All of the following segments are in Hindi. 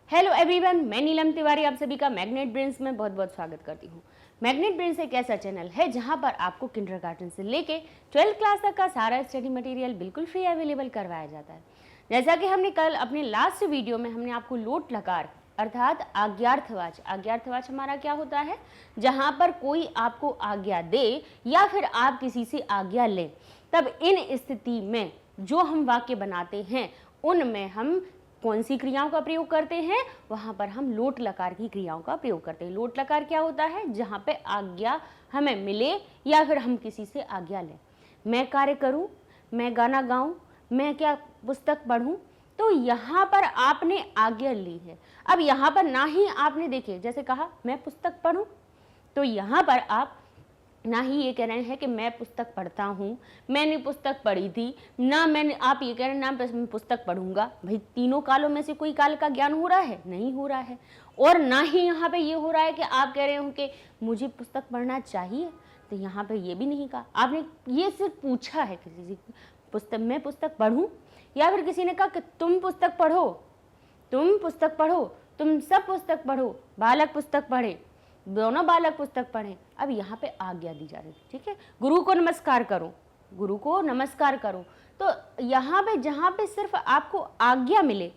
हेलो एवरीवन, मैं नीलम तिवारी आप सभी का मैग्नेट ब्रेन्स में बहुत बहुत स्वागत करती हूँ। मैग्नेट ब्रेन्स एक ऐसा चैनल है जहाँ पर आपको किंडरगार्टन से लेके 12th क्लास तक का सारा स्टडी मटेरियल बिल्कुल फ्री अवेलेबल करवाया जाता है। जैसा कि हमने कल अपने लास्ट वीडियो में हमने आपको लोट लकार अर्थात आज्ञार्थवाच हमारा क्या होता है, जहाँ पर कोई आपको आज्ञा दे या फिर आप किसी से आज्ञा लें, तब इन स्थिति में जो हम वाक्य बनाते हैं उनमें हम कौन सी क्रियाओं का प्रयोग करते हैं, वहां पर हम लोट लकार की क्रियाओं का प्रयोग करते हैं। लोट लकार क्या होता है, जहां पे आज्ञा हमें मिले या फिर हम किसी से आज्ञा लें। मैं कार्य करूं, मैं गाना गाऊं, मैं क्या पुस्तक पढ़ूं, तो यहाँ पर आपने आज्ञा ली है। अब यहाँ पर ना ही आपने देखिए जैसे कहा मैं पुस्तक पढ़ूं, तो यहाँ पर आप ना ही ये कह रहे हैं कि मैं पुस्तक पढ़ता हूँ, मैंने पुस्तक पढ़ी थी, ना मैंने आप ये कह रहे हैं ना मैं पुस्तक पढ़ूंगा। भाई तीनों कालों में से कोई काल का ज्ञान हो रहा है? नहीं हो रहा है। और ना ही यहाँ पे ये हो रहा है कि आप कह रहे हो कि मुझे पुस्तक पढ़ना चाहिए, तो यहाँ पे ये भी नहीं कहा। आपने ये सिर्फ पूछा है किसी से पुस्तक मैं पुस्तक पढ़ूँ, या फिर किसी ने कहा कि तुम पुस्तक पढ़ो, तुम पुस्तक पढ़ो, तुम सब पुस्तक पढ़ो, बालक पुस्तक पढ़े, दोनों बालक पुस्तक पढ़ें। अब यहाँ पे आज्ञा दी जा रही है, ठीक है। गुरु को नमस्कार करो, गुरु को नमस्कार करो। तो यहाँ पे जहाँ पे सिर्फ आपको आज्ञा मिले,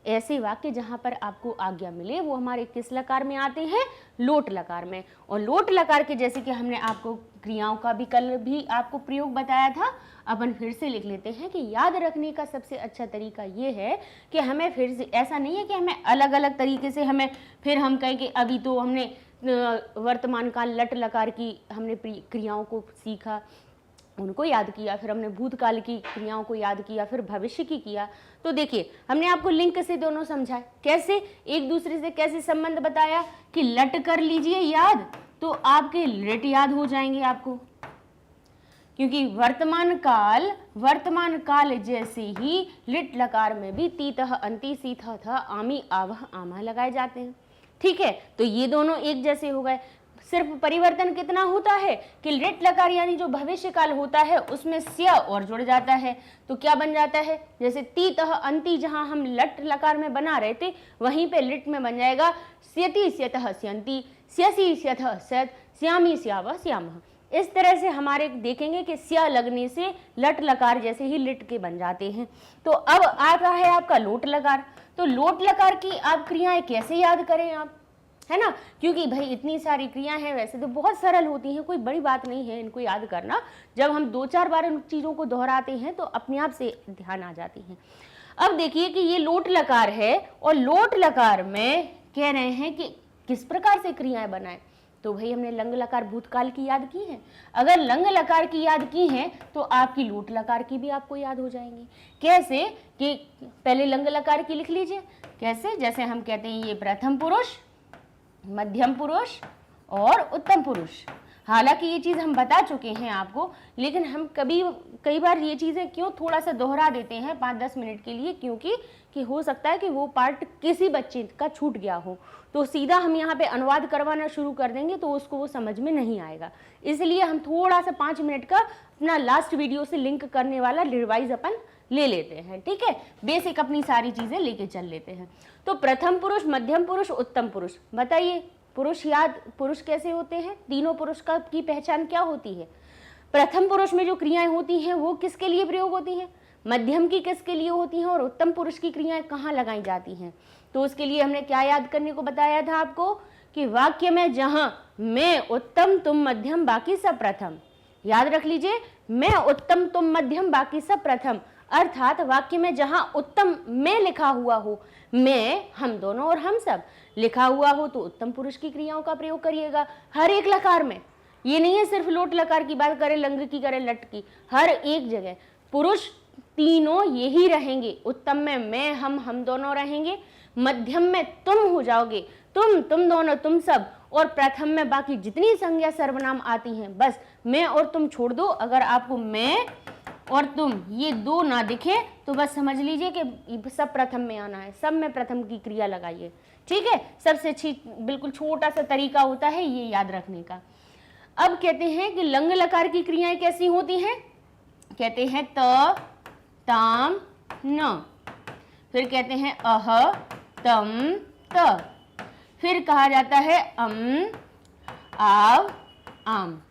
ऐसे वाक्य जहाँ पर आपको आज्ञा मिले वो हमारे किस लकार में आते हैं? लोट लकार में। और लोट लकार के जैसे कि हमने आपको क्रियाओं का भी कल भी आपको प्रयोग बताया था, अपन फिर से लिख लेते हैं कि याद रखने का सबसे अच्छा तरीका ये है कि हमें फिर से ऐसा नहीं है कि हमें अलग अलग तरीके से हमें फिर हम कहें कि अभी तो हमने वर्तमान काल लट लकार की हमने क्रियाओं को सीखा, उनको याद किया, फिर हमने भूतकाल की क्रियाओं को याद किया, फिर भविष्य की किया। तो देखिए हमने आपको लिंक से दोनों समझाए, कैसे एक दूसरे से कैसे संबंध बताया कि लट कर लीजिए याद, तो आपके लिट याद हो जाएंगे आपको, क्योंकि वर्तमान काल जैसे ही लिट लकार में भी तीतः अंति सीथा था आमी आवह आमा लगाए जाते हैं, ठीक है। तो ये दोनों एक जैसे हो गए। सिर्फ परिवर्तन कितना होता है कि लिट लकार यानी जो भविष्य काल होता है उसमें स्या और जुड़ जाता है, तो क्या बन जाता है, जैसे तीतः अंति जहां हम लट लकार में बना रहे थे वहीं पे लिट में बन जाएगा स्यति स्यतः स्यन्ति, स्यसि स्यथः स्यत, श्यामी स्यावः श्यामः। इस तरह से हमारे देखेंगे कि स्या लगने से लट लकार जैसे ही लिट के बन जाते हैं। तो अब आता है आपका लोट लकार। तो लोट लकार की आप क्रियाएं कैसे याद करें आप, है ना, क्योंकि भाई इतनी सारी क्रियाएं हैं, वैसे तो बहुत सरल होती हैं, कोई बड़ी बात नहीं है इनको याद करना। जब हम 2-4 बार उन चीज़ों को दोहराते हैं तो अपने आप से ध्यान आ जाती हैं। अब देखिए कि ये लोट लकार है और लोट लकार में कह रहे हैं कि किस प्रकार से क्रियाएं बनाएं। तो भाई हमने लंग लकार भूतकाल की याद की है, अगर लंग लकार की याद की है तो आपकी लोट लकार की भी आपको याद हो जाएंगी। कैसे कि पहले लंग लकार की लिख लीजिए, कैसे, जैसे हम कहते हैं ये प्रथम पुरुष, मध्यम पुरुष और उत्तम पुरुष। हालांकि ये चीज़ हम बता चुके हैं आपको, लेकिन हम कई बार ये चीज़ें क्यों थोड़ा सा दोहरा देते हैं 5-10 मिनट के लिए, क्योंकि कि हो सकता है कि वो पार्ट किसी बच्चे का छूट गया हो, तो सीधा हम यहाँ पे अनुवाद करवाना शुरू कर देंगे तो उसको वो समझ में नहीं आएगा। इसलिए हम थोड़ा सा 5 मिनट का अपना लास्ट वीडियो से लिंक करने वाला रिवाइज अपन ले लेते हैं, ठीक है। बेसिक अपनी सारी चीज़ें लेके चल लेते हैं। तो प्रथम पुरुष, मध्यम पुरुष, उत्तम पुरुष, बताइए पुरुष कैसे होते हैं? तीनों पुरुष की पहचान क्या होती है? प्रथम पुरुष में जो क्रियाएं होती हैं वो किसके लिए प्रयोग होती हैं, मध्यम की किसके लिए होती हैं, और उत्तम पुरुष की क्रियाएं कहाँ लगाई जाती हैं? तो उसके लिए हमने क्या याद करने को बताया था आपको कि वाक्य में जहां मैं उत्तम तुम मध्यम बाकी सब प्रथम, याद रख लीजिए, मैं उत्तम तुम मध्यम बाकी सब प्रथम, अर्थात वाक्य में जहां उत्तम मैं लिखा हुआ हो, मैं हम दोनों और हम सब लिखा हुआ हो, तो उत्तम पुरुष की क्रियाओं का प्रयोग करिएगा हर एक लकार में। ये नहीं है सिर्फ लोट लकार की बात करें, लंग की करें, लट की, हर एक जगह पुरुष तीनों यही रहेंगे। उत्तम में मैं हम दोनों रहेंगे, मध्यम में तुम हो जाओगे, तुम दोनों तुम सब, और प्रथम में बाकी जितनी संज्ञा सर्वनाम आती हैं बस मैं और तुम छोड़ दो। अगर आपको मैं और तुम ये दो ना दिखे तो बस समझ लीजिए कि सब प्रथम में आना है, सब में प्रथम की क्रिया लगाइए, ठीक है। सबसे अच्छी बिल्कुल छोटा सा तरीका होता है ये याद रखने का। अब कहते हैं कि लंग लकार की क्रियाएं कैसी होती हैं, कहते हैं त, ताम, न, फिर कहते हैं अह, तम, त, फिर कहा जाता है आव, आम।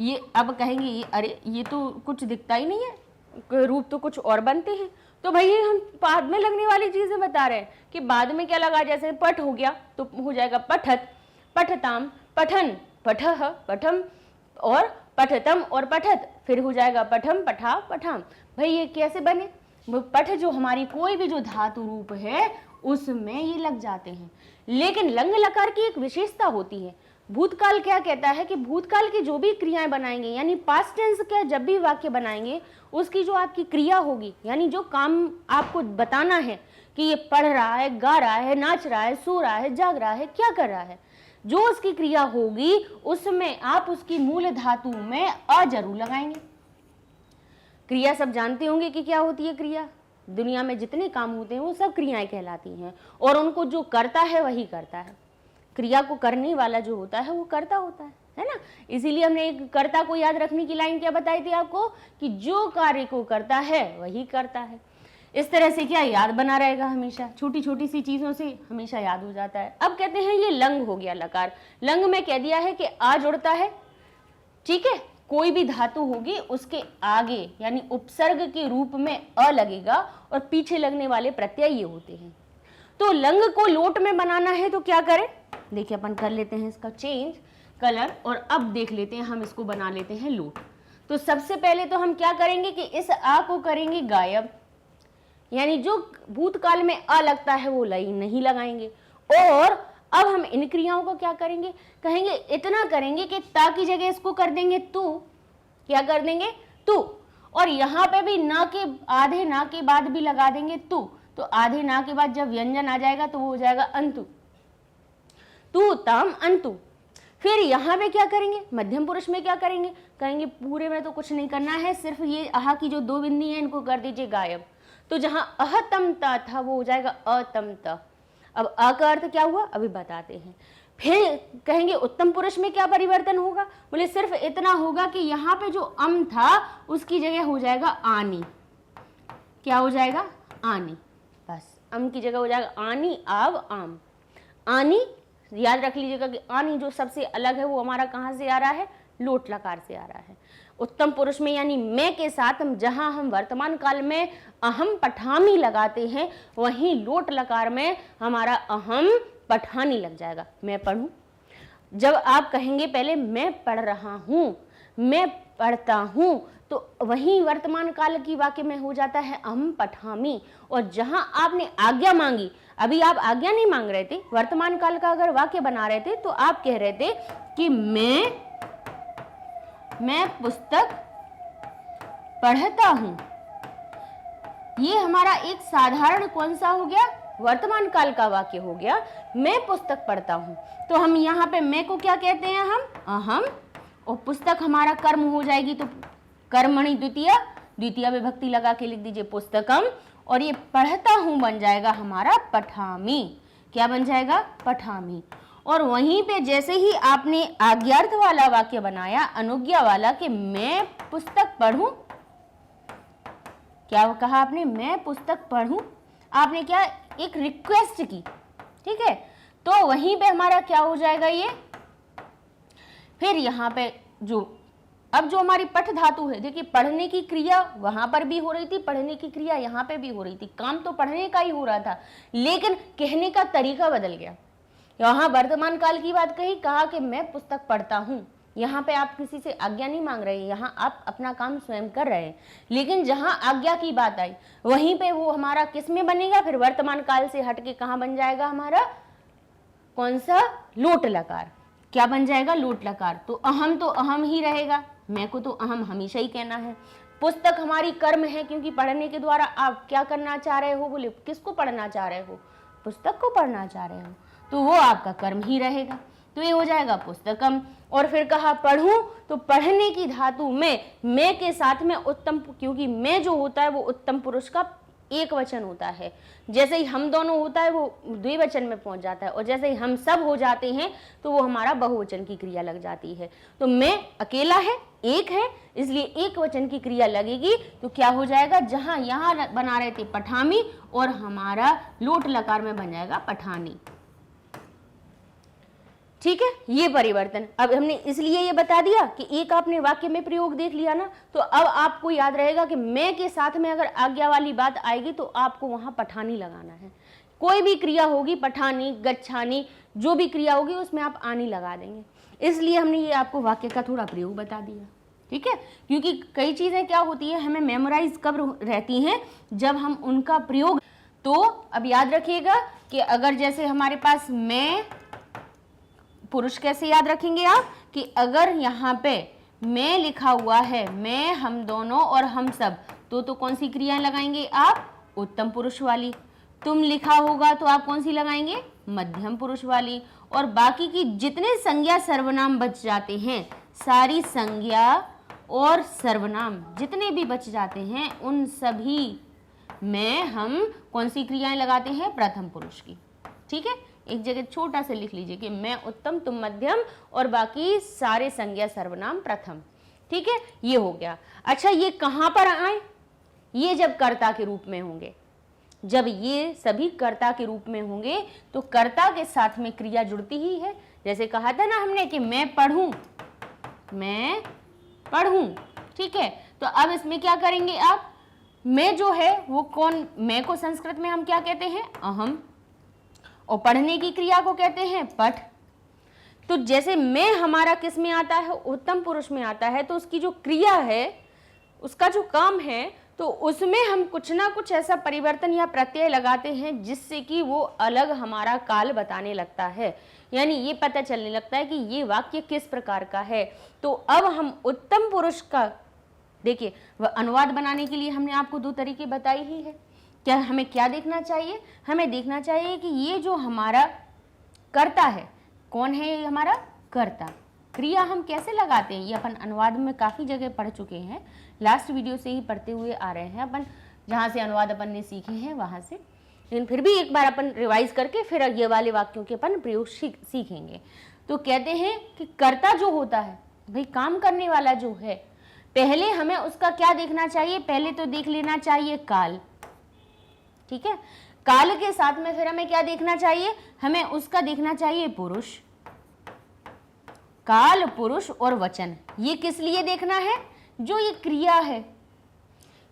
ये अब कहेंगे ये अरे ये तो कुछ दिखता ही नहीं है, रूप तो कुछ और बनते हैं। तो भाई हम बाद में लगने वाली चीजें बता रहे हैं कि बाद में क्या लगा, जैसे पठ हो गया तो हो जाएगा पठत, पठताम, पठन, पठह, पठम, और पठतम और पठत, फिर हो जाएगा पठम, पठा, पठाम। भाई ये कैसे बने? पठ जो हमारी कोई भी जो धातु रूप है उसमें ये लग जाते हैं। लेकिन लंग लकार की एक विशेषता होती है। भूतकाल क्या कहता है कि भूतकाल की जो भी क्रियाएं बनाएंगे, यानी पास्ट टेंस का जब भी वाक्य बनाएंगे, उसकी जो आपकी क्रिया होगी, यानी जो काम आपको बताना है कि ये पढ़ रहा है, गा रहा है, नाच रहा है, सो रहा है, जाग रहा है, क्या कर रहा है, जो उसकी क्रिया होगी उसमें आप उसकी मूल धातु में अ जरूर लगाएंगे। क्रिया सब जानते होंगे कि क्या होती है क्रिया। दुनिया में जितने काम होते हैं वो सब क्रियाएं कहलाती हैं, और उनको जो करता है वही करता है। क्रिया को करने वाला जो होता है वो कर्ता होता है ना। इसीलिए हमने एक कर्ता को याद रखने की लाइन क्या बताई थी आपको, कि जो कार्य को करता है वही करता है। इस तरह से क्या याद बना रहेगा, हमेशा छोटी छोटी सी चीजों से हमेशा याद हो जाता है। अब कहते हैं ये लंग हो गया लकार। लंग में कह दिया है कि आ जुड़ता है, ठीक है, कोई भी धातु होगी उसके आगे यानी उपसर्ग के रूप में अ लगेगा, और पीछे लगने वाले प्रत्यय ये होते हैं। तो लंग को लोट में बनाना है तो क्या करें, देखिए अपन कर लेते हैं इसका चेंज कलर, और अब देख लेते हैं हम इसको बना लेते हैं लोट। तो सबसे पहले तो हम क्या करेंगे कि इस आ को करेंगे गायब, यानी जो भूतकाल में अ लगता है वो नहीं लगाएंगे। और अब हम इन क्रियाओं को क्या करेंगे, कहेंगे इतना करेंगे कि ता की जगह इसको कर देंगे तू, क्या कर देंगे तू, और यहाँ पे भी ना के आधे ना के बाद भी लगा देंगे तू। तो आधे ना के बाद जब व्यंजन आ जाएगा तो वो हो जाएगा अंतु, तू ताम अंतु। फिर यहाँ पे क्या करेंगे, मध्यम पुरुष में क्या करेंगे, कहेंगे पूरे में तो कुछ नहीं करना है, सिर्फ ये आहा की जो दो बिंदी है इनको कर दीजिए गायब। तो जहां अहतमता था वो हो जाएगा अतमता। अब अ का अर्थ क्या हुआ अभी बताते हैं। फिर कहेंगे उत्तम पुरुष में क्या परिवर्तन होगा, बोले सिर्फ इतना होगा कि यहाँ पे जो अम था उसकी जगह हो जाएगा आनी। क्या हो जाएगा, आनी, बस अम की जगह हो जाएगा आनी, आव, आम। आनी याद रख लीजिएगा कि आनी जो सबसे अलग है वो हमारा कहाँ से आ रहा है, लोट लकार से आ रहा है। उत्तम पुरुष में यानी मैं के साथ जहां हम वर्तमान काल में अहम पठामी लगाते हैं, वहीं लोट लकार में हमारा अहम पठानी लग जाएगा। मैं पढ़ूं, जब आप कहेंगे पहले मैं पढ़ रहा हूं, मैं पढ़ता हूं, तो वहीं वर्तमान काल की वाक्य में हो जाता है अहम पठामी। और जहां आपने आज्ञा मांगी, अभी आप आज्ञा नहीं मांग रहे थे, वर्तमान काल का अगर वाक्य बना रहे थे तो आप कह रहे थे कि मैं पुस्तक पढ़ता हूं। ये हमारा एक साधारण कौन सा हो गया, वर्तमान काल का वाक्य हो गया, मैं पुस्तक पढ़ता हूं। तो हम यहाँ पे मैं को क्या कहते हैं, हम अहम, और पुस्तक हमारा कर्म हो जाएगी तो कर्मणि द्वितीय, द्वितीय विभक्ति लगा के लिख दीजिए पुस्तकम, और ये पढ़ता हूं बन जाएगा हमारा पठामी। क्या बन जाएगा, पठामी। और वहीं पे जैसे ही आपने आज्ञार्थ वाला वाक्य बनाया, अनुज्ञा वाला, कि मैं पुस्तक पढ़ूं, क्या कहा आपने, मैं पुस्तक पढ़ूं, आपने क्या एक रिक्वेस्ट की, ठीक है। तो वहीं पे हमारा क्या हो जाएगा ये, फिर यहाँ पे अब जो हमारी पठ धातु है, देखिए पढ़ने की क्रिया वहां पर भी हो रही थी, पढ़ने की क्रिया यहाँ पे भी हो रही थी, काम तो पढ़ने का ही हो रहा था, लेकिन कहने का तरीका बदल गया। यहाँ वर्तमान काल की बात कही, कहा कि मैं पुस्तक पढ़ता हूँ, यहाँ पे आप किसी से आज्ञा नहीं मांग रहे, यहाँ आप अपना काम स्वयं कर रहे हैं। लेकिन जहाँ आज्ञा की बात आई वहीं पे वो हमारा किस में बनेगा, फिर वर्तमान काल से हटके कहाँ बन जाएगा हमारा, कौन सा, लोट लकार। क्या बन जाएगा, लोट लकार। तो अहम ही रहेगा, मैं को तो अहम हमेशा ही कहना है। पुस्तक हमारी कर्म है, क्योंकि पढ़ने के द्वारा आप क्या करना चाह रहे हो, बोले किसको पढ़ना चाह रहे हो, पुस्तक को पढ़ना चाह रहे हो, तो वो आपका कर्म ही रहेगा। तो ये हो जाएगा पुस्तकम। और फिर कहा पढ़ूं, तो पढ़ने की धातु में मैं के साथ में उत्तम, क्योंकि मैं जो होता है वो उत्तम पुरुष का एक वचन होता है, जैसे ही हम दोनों होता है वो द्विवचन में पहुंच जाता है, और जैसे ही हम सब हो जाते हैं तो वो हमारा बहुवचन की क्रिया लग जाती है। तो मैं अकेला है, एक है, इसलिए एक वचन की क्रिया लगेगी। तो क्या हो जाएगा, जहां यहां बना रहे थे पठामी, और हमारा लोट लकार में बन जाएगा पठानी। ठीक है, ये परिवर्तन। अब हमने इसलिए ये बता दिया कि एक आपने वाक्य में प्रयोग देख लिया ना, तो अब आपको याद रहेगा कि मैं के साथ में अगर आज्ञा वाली बात आएगी तो आपको वहां पठानी लगाना है। कोई भी क्रिया होगी, पठानी, गच्छानी, जो भी क्रिया होगी उसमें आप आनी लगा देंगे। इसलिए हमने ये आपको वाक्य का थोड़ा प्रयोग बता दिया, ठीक है। क्योंकि कई चीजें क्या होती है, हमें मेमोराइज कब रहती हैं, जब हम उनका प्रयोग। तो अब याद रखिएगा कि अगर जैसे हमारे पास मैं, पुरुष कैसे याद रखेंगे आप, कि अगर यहाँ पे मैं लिखा हुआ है, मैं, हम दोनों और हम सब, तो कौन सी क्रियाएं लगाएंगे आप, उत्तम पुरुष वाली। तुम लिखा होगा तो आप कौन सी लगाएंगे, मध्यम पुरुष वाली। और बाकी की जितने संज्ञा सर्वनाम बच जाते हैं, सारी संज्ञा और सर्वनाम जितने भी बच जाते हैं, उन सभी में हम कौन सी क्रियाएं लगाते हैं, प्रथम पुरुष की। ठीक है, एक जगह छोटा से लिख लीजिए कि मैं उत्तम, तुम मध्यम और बाकी सारे संज्ञा सर्वनाम प्रथम। ठीक है, ये हो गया। अच्छा, ये कहां पर आए, ये जब कर्ता के रूप में होंगे। जब ये सभी कर्ता के रूप में होंगे तो कर्ता के साथ में क्रिया जुड़ती ही है। जैसे कहा था ना हमने कि मैं पढ़ूं, मैं पढ़ूं। ठीक है, तो अब इसमें क्या करेंगे आप, मैं जो है वो कौन, मैं को संस्कृत में हम क्या कहते हैं, अहम, और पढ़ने की क्रिया को कहते हैं पठ। तो जैसे मैं हमारा किस में आता है, उत्तम पुरुष में आता है, तो उसकी जो क्रिया है, उसका जो काम है, तो उसमें हम कुछ ना कुछ ऐसा परिवर्तन या प्रत्यय लगाते हैं जिससे कि वो अलग हमारा काल बताने लगता है, यानी ये पता चलने लगता है कि ये वाक्य किस प्रकार का है। तो अब हम उत्तम पुरुष का, देखिए, वह अनुवाद बनाने के लिए हमने आपको दो तरीके बताई ही है। क्या हमें क्या देखना चाहिए, हमें देखना चाहिए कि ये जो हमारा कर्ता है, कौन है ये हमारा कर्ता, क्रिया हम कैसे लगाते हैं, ये अपन अनुवाद में काफ़ी जगह पढ़ चुके हैं, लास्ट वीडियो से ही पढ़ते हुए आ रहे हैं अपन, जहाँ से अनुवाद अपन ने सीखे हैं वहाँ से। लेकिन फिर भी एक बार अपन रिवाइज करके फिर ये वाले वाक्यों के अपन प्रयोग सीखेंगे। तो कहते हैं कि कर्ता जो होता है, भाई काम करने वाला जो है, पहले हमें उसका क्या देखना चाहिए, पहले तो देख लेना चाहिए काल। ठीक है, काल के साथ में फिर हमें क्या देखना चाहिए, हमें उसका देखना चाहिए पुरुष, काल, पुरुष और वचन। ये किस लिए देखना है, जो ये क्रिया है,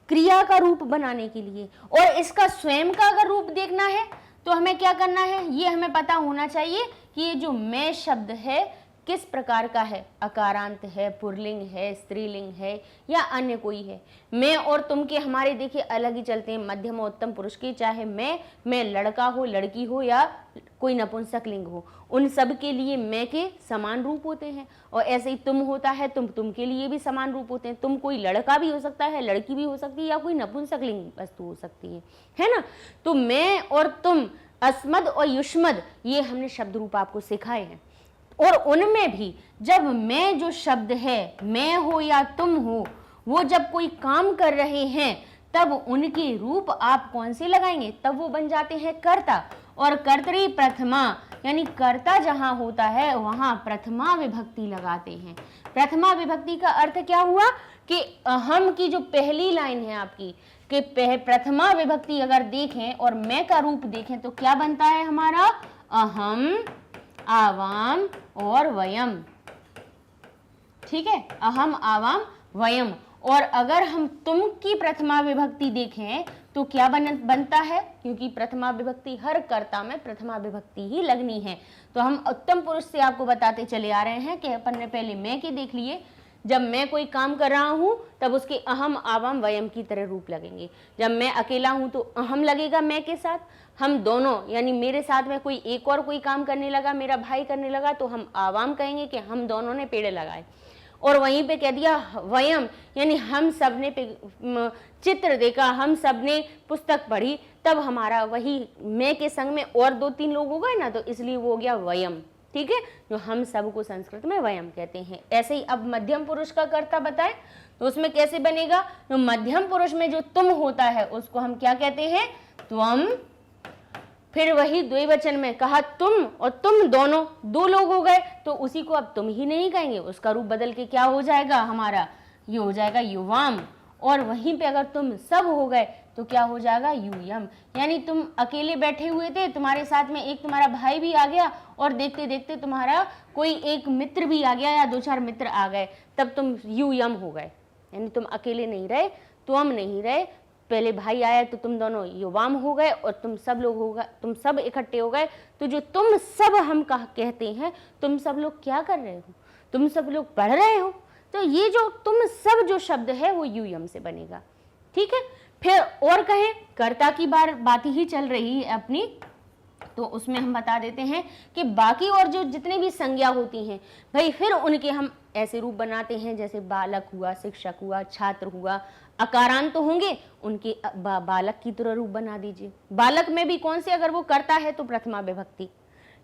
क्रिया का रूप बनाने के लिए। और इसका स्वयं का अगर रूप देखना है तो हमें क्या करना है, ये हमें पता होना चाहिए कि ये जो मैं शब्द है किस प्रकार का है, अकारांत है, पुल्लिंग है, स्त्रीलिंग है या अन्य कोई है। मैं और तुम के हमारे देखिए अलग ही चलते हैं, मध्यम और उत्तम पुरुष के, चाहे मैं लड़का हो, लड़की हो या कोई नपुंसकलिंग हो, उन सब के लिए मैं के समान रूप होते हैं। और ऐसे ही तुम होता है, तुम के लिए भी समान रूप होते हैं। तुम कोई लड़का भी हो सकता है, लड़की भी हो सकती है, या कोई नपुंसकलिंग वस्तु हो सकती है ना। तो मैं और तुम, अस्मद और युष्मद, ये हमने शब्द रूप आपको सिखाए हैं। और उनमें भी जब मैं जो शब्द है, मैं हो या तुम हो, वो जब कोई काम कर रहे हैं तब उनके रूप आप कौन से लगाएंगे, तब वो बन जाते हैं कर्ता। और कर्तरी प्रथमा, यानी कर्ता जहां होता है वहां प्रथमा विभक्ति लगाते हैं। प्रथमा विभक्ति का अर्थ क्या हुआ कि अहम की जो पहली लाइन है आपकी, कि प्रथमा विभक्ति अगर देखें और मैं का रूप देखें तो क्या बनता है हमारा, अहम, आवाम और वयम। ठीक है, अहम, आवाम, वयम। और अगर हम तुम की प्रथमा विभक्ति देखें तो क्या बनता है, क्योंकि प्रथमा विभक्ति हर कर्ता में प्रथमा विभक्ति ही लगनी है। तो हम उत्तम पुरुष से आपको बताते चले आ रहे हैं कि अपन ने पहले मैं के देख लिए, जब मैं कोई काम कर रहा हूं तब उसके अहम, आवाम, वयम की तरह रूप लगेंगे। जब मैं अकेला हूं तो अहम लगेगा मैं के साथ, हम दोनों यानी मेरे साथ में कोई एक और कोई काम करने लगा, मेरा भाई करने लगा, तो हम आवाम कहेंगे कि हम दोनों ने पेड़ लगाए। और वहीं पे कह दिया वयम, यानी हम सब ने चित्र देखा, हम सब ने पुस्तक पढ़ी, तब हमारा वही मैं के संग में और दो तीन लोग हो गए ना, तो इसलिए वो हो गया वयम। ठीक है, जो हम सब को संस्कृत में वयम कहते हैं। ऐसे ही अब मध्यम पुरुष का कर्ता बताए तो उसमें कैसे बनेगा, तो मध्यम पुरुष में जो तुम होता है उसको हम क्या कहते हैं, त्वम। फिर वही द्विवचन में कहा तुम और तुम दोनों, दो लोग हो गए, तो उसी को अब तुम ही नहीं कहेंगे, उसका रूप बदल के क्या हो जाएगा हमारा, ये हो जाएगा युवाम। और वहीं पे अगर तुम सब हो गए तो क्या हो जाएगा, यूयम। यानी तुम अकेले बैठे हुए थे, तुम्हारे साथ में एक तुम्हारा भाई भी आ गया और देखते देखते तुम्हारा कोई एक मित्र भी आ गया या 2-4 मित्र आ गए, तब तुम यूयम हो गए। यानी तुम अकेले नहीं रहे, तुम नहीं रहे, पहले भाई आया तो तुम दोनों युवाम हो गए और तुम सब लोग हो गए, तुम सब इकट्ठे हो गए। तो जो तुम सब हम कहते हैं, तुम सब लोग क्या कर रहे हो, तुम सब लोग पढ़ रहे हो। तो ये जो तुम सब जो शब्द है वो यूयम से बनेगा। ठीक है, फिर और कहें, कर्ता की बात ही चल रही है अपनी, तो उसमें हम बता देते हैं कि बाकी और जो जितने भी संज्ञा होती हैं भाई, फिर उनके हम ऐसे रूप बनाते हैं जैसे बालक हुआ, शिक्षक हुआ, छात्र हुआ, अकारांत तो होंगे उनके बालक की तरह रूप बना दीजिए। बालक में भी कौन से, अगर वो कर्ता है तो प्रथमा विभक्ति।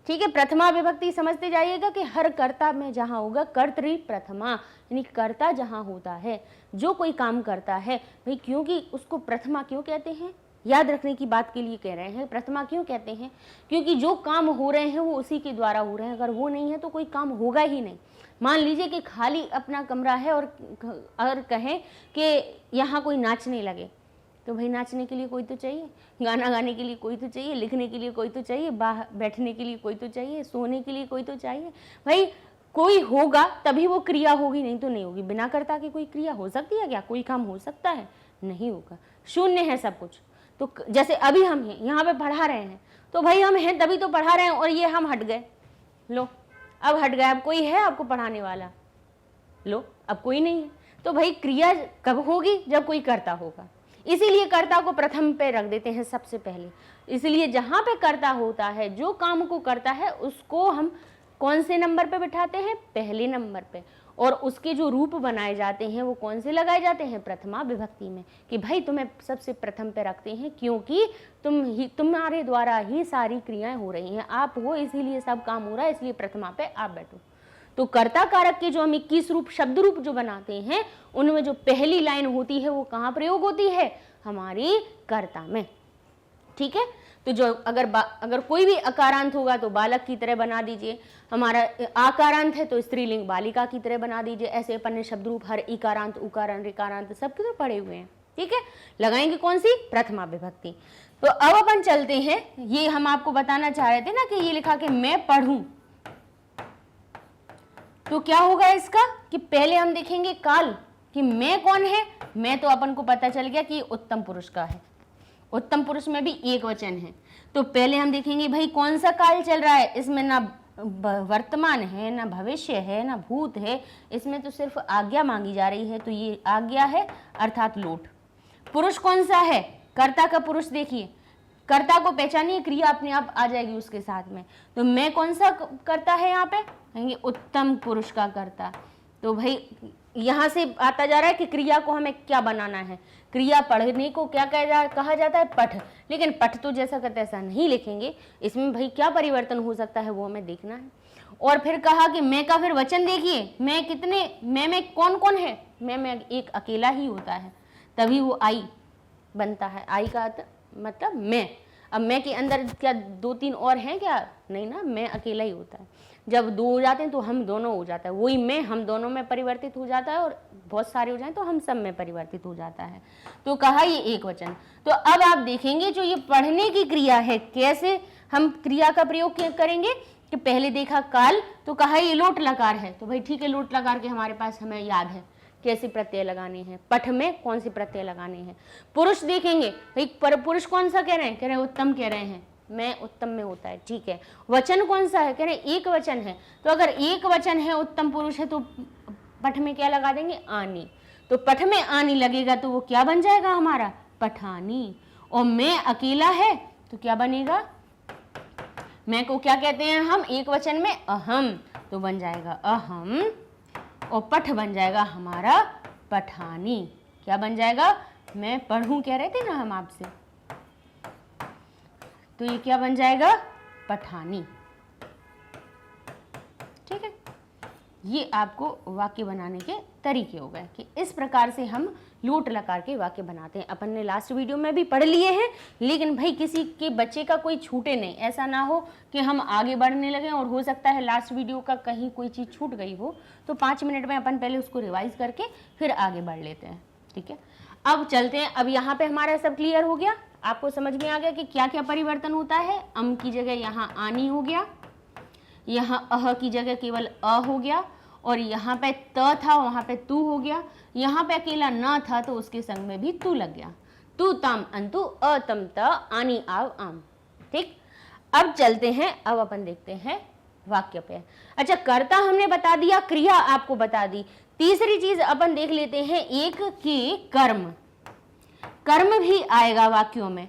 ठीक है, प्रथमा विभक्ति समझते जाइएगा कि हर कर्ता में जहां होगा कर्तरी प्रथमा, यानी कर्ता जहां होता है, जो कोई काम करता है भाई, क्योंकि उसको प्रथमा क्यों कहते हैं, याद रखने की बात के लिए कह रहे हैं। प्रथमा क्यों कहते हैं, क्योंकि जो काम हो रहे हैं वो उसी के द्वारा हो रहे हैं, अगर वो नहीं है तो कोई काम होगा ही नहीं। मान लीजिए कि खाली अपना कमरा है और अगर कहें कि यहाँ कोई नाचने लगे, तो भाई नाचने के लिए कोई तो चाहिए, गाना गाने के लिए कोई तो चाहिए, लिखने के लिए कोई तो चाहिए, बैठने के लिए कोई तो चाहिए, सोने के लिए कोई तो चाहिए। भाई कोई होगा तभी वो क्रिया होगी, नहीं तो नहीं होगी। बिना कर्ता की कोई क्रिया हो सकती है क्या, कोई काम हो सकता है, नहीं होगा, शून्य है सब कुछ। तो जैसे अभी हम हैं यहाँ पे पढ़ा रहे हैं, तो भाई हम हैं तभी तो पढ़ा रहे हैं, और ये हम हट गए, लो अब हट गए, अब कोई है आपको पढ़ाने वाला, लो अब कोई नहीं है। तो भाई क्रिया कब होगी, जब कोई कर्ता होगा। इसीलिए कर्ता को प्रथम पे रख देते हैं सबसे पहले। इसलिए जहां पे कर्ता होता है, जो काम को करता है, उसको हम कौन से नंबर पे बिठाते हैं, पहले नंबर पे। और उसके जो रूप बनाए जाते हैं वो कौन से लगाए जाते हैं, प्रथमा विभक्ति में, कि भाई तुम्हें सबसे प्रथम पे रखते हैं, क्योंकि तुम्हारे द्वारा ही सारी क्रियाएं हो रही हैं, आप हो इसीलिए सब काम हो रहा है, इसलिए प्रथमा पे आप बैठो। तो कर्ता कारक के जो हम 21 रूप शब्द रूप जो बनाते हैं, उनमें जो पहली लाइन होती है वो कहाँ प्रयोग होती है, हमारी कर्ता में। ठीक है, तो जो अगर कोई भी अकारांत होगा तो बालक की तरह बना दीजिए, हमारा आकारांत है तो स्त्रीलिंग बालिका की तरह बना दीजिए। ऐसे अपन ने शब्द रूप हर इकारांत, उकारांत, ऋकारांत सबके तो पढ़े हुए हैं। ठीक है, लगाएंगे कौन सी, प्रथमा विभक्ति। तो अब अपन चलते हैं, ये हम आपको बताना चाह रहे थे ना कि ये लिखा कि मैं पढ़ूं, तो क्या होगा इसका, कि पहले हम देखेंगे काल, कि मैं कौन है। मैं तो अपन को पता चल गया कि उत्तम पुरुष का है, उत्तम पुरुष में भी एक वचन है। तो पहले हम देखेंगे भाई कौन सा काल चल रहा है, इसमें ना वर्तमान है, ना भविष्य है, ना भूत है, इसमें तो सिर्फ आज्ञा मांगी जा रही है। तो ये आज्ञा है अर्थात लोट। पुरुष कौन सा है, कर्ता का पुरुष देखिए, कर्ता को पहचानिए, क्रिया अपने आप आ जाएगी उसके साथ में। तो मैं कौन सा कर्ता है, यहाँ पे कहेंगे उत्तम पुरुष का कर्ता। तो भाई यहाँ से आता जा रहा है कि क्रिया को हमें क्या बनाना है। क्रिया पढ़ने को क्या कहा जाता है, पठ, लेकिन पठ तो जैसा का तैसा नहीं लिखेंगे, इसमें भाई क्या परिवर्तन हो सकता है वो हमें देखना है। और फिर कहा कि मैं का फिर वचन देखिए, मैं कितने, मैं में कौन कौन है, मैं में एक अकेला ही होता है, तभी वो आई बनता है। आई का मतलब मैं। अब मैं के अंदर क्या 2-3 और हैं क्या, नहीं ना, मैं अकेला ही होता है। जब 2 हो जाते हैं तो हम दोनों हो जाता है, वही मैं हम दोनों में परिवर्तित हो जाता है, और बहुत सारे हो जाए तो हम सब में परिवर्तित हो जाता है। तो कहा ये एक वचन। तो अब आप देखेंगे जो ये पढ़ने की क्रिया है, कैसे हम क्रिया का प्रयोग करेंगे, कि पहले देखा काल, तो कहा ये लोट लकार है। तो भाई ठीक है, लोट लकार के हमारे पास हमें याद है कैसे प्रत्यय लगाने हैं, पठ में कौन से प्रत्यय लगाने हैं। पुरुष देखेंगे भाई, पर पुरुष कौन सा कह रहे हैं, कह रहे हैं उत्तम कह रहे हैं, मैं उत्तम में होता है। ठीक है, वचन कौन सा है, कह रहे हैं एक वचन है। तो अगर एक वचन है, उत्तम पुरुष है, तो पठ में क्या लगा देंगे, आनी। तो पठ में आनी लगेगा तो वो क्या बन जाएगा हमारा, पठानी। और मैं अकेला है तो क्या बनेगा, मैं को क्या कहते हैं हम एक वचन में, अहम, तो बन जाएगा अहम। और पठ बन जाएगा हमारा पठानी। क्या बन जाएगा, मैं पढ़ूं कह रहे थे ना हम आपसे, तो ये क्या बन जाएगा, पठानी। ठीक है, ये आपको वाक्य बनाने के तरीके हो गए कि इस प्रकार से हम लोट लकार के वाक्य बनाते हैं। अपन ने लास्ट वीडियो में भी पढ़ लिए हैं, लेकिन भाई किसी के बच्चे का कोई छूटे नहीं, ऐसा ना हो कि हम आगे बढ़ने लगे और हो सकता है लास्ट वीडियो का कहीं कोई चीज़ छूट गई हो, तो 5 मिनट में अपन पहले उसको रिवाइज करके फिर आगे बढ़ लेते हैं। ठीक है, अब चलते हैं, अब यहाँ पे हमारा सब क्लियर हो गया, आपको समझ में आ गया कि क्या क्या परिवर्तन होता है। अम की जगह यहाँ आनी हो गया, यहाँ अह की जगह केवल अ हो गया, और यहाँ पे त था वहाँ पे तू हो गया, यहाँ पे अकेला न था तो उसके संग में भी तू लग गया। तू ताम अंतु अतम त आनी आव आम। ठीक, अब चलते हैं, अब अपन देखते हैं वाक्य पे। अच्छा, कर्ता हमने बता दिया, क्रिया आपको बता दी। तीसरी चीज अपन देख लेते हैं एक कि कर्म, कर्म भी आएगा वाक्यों में।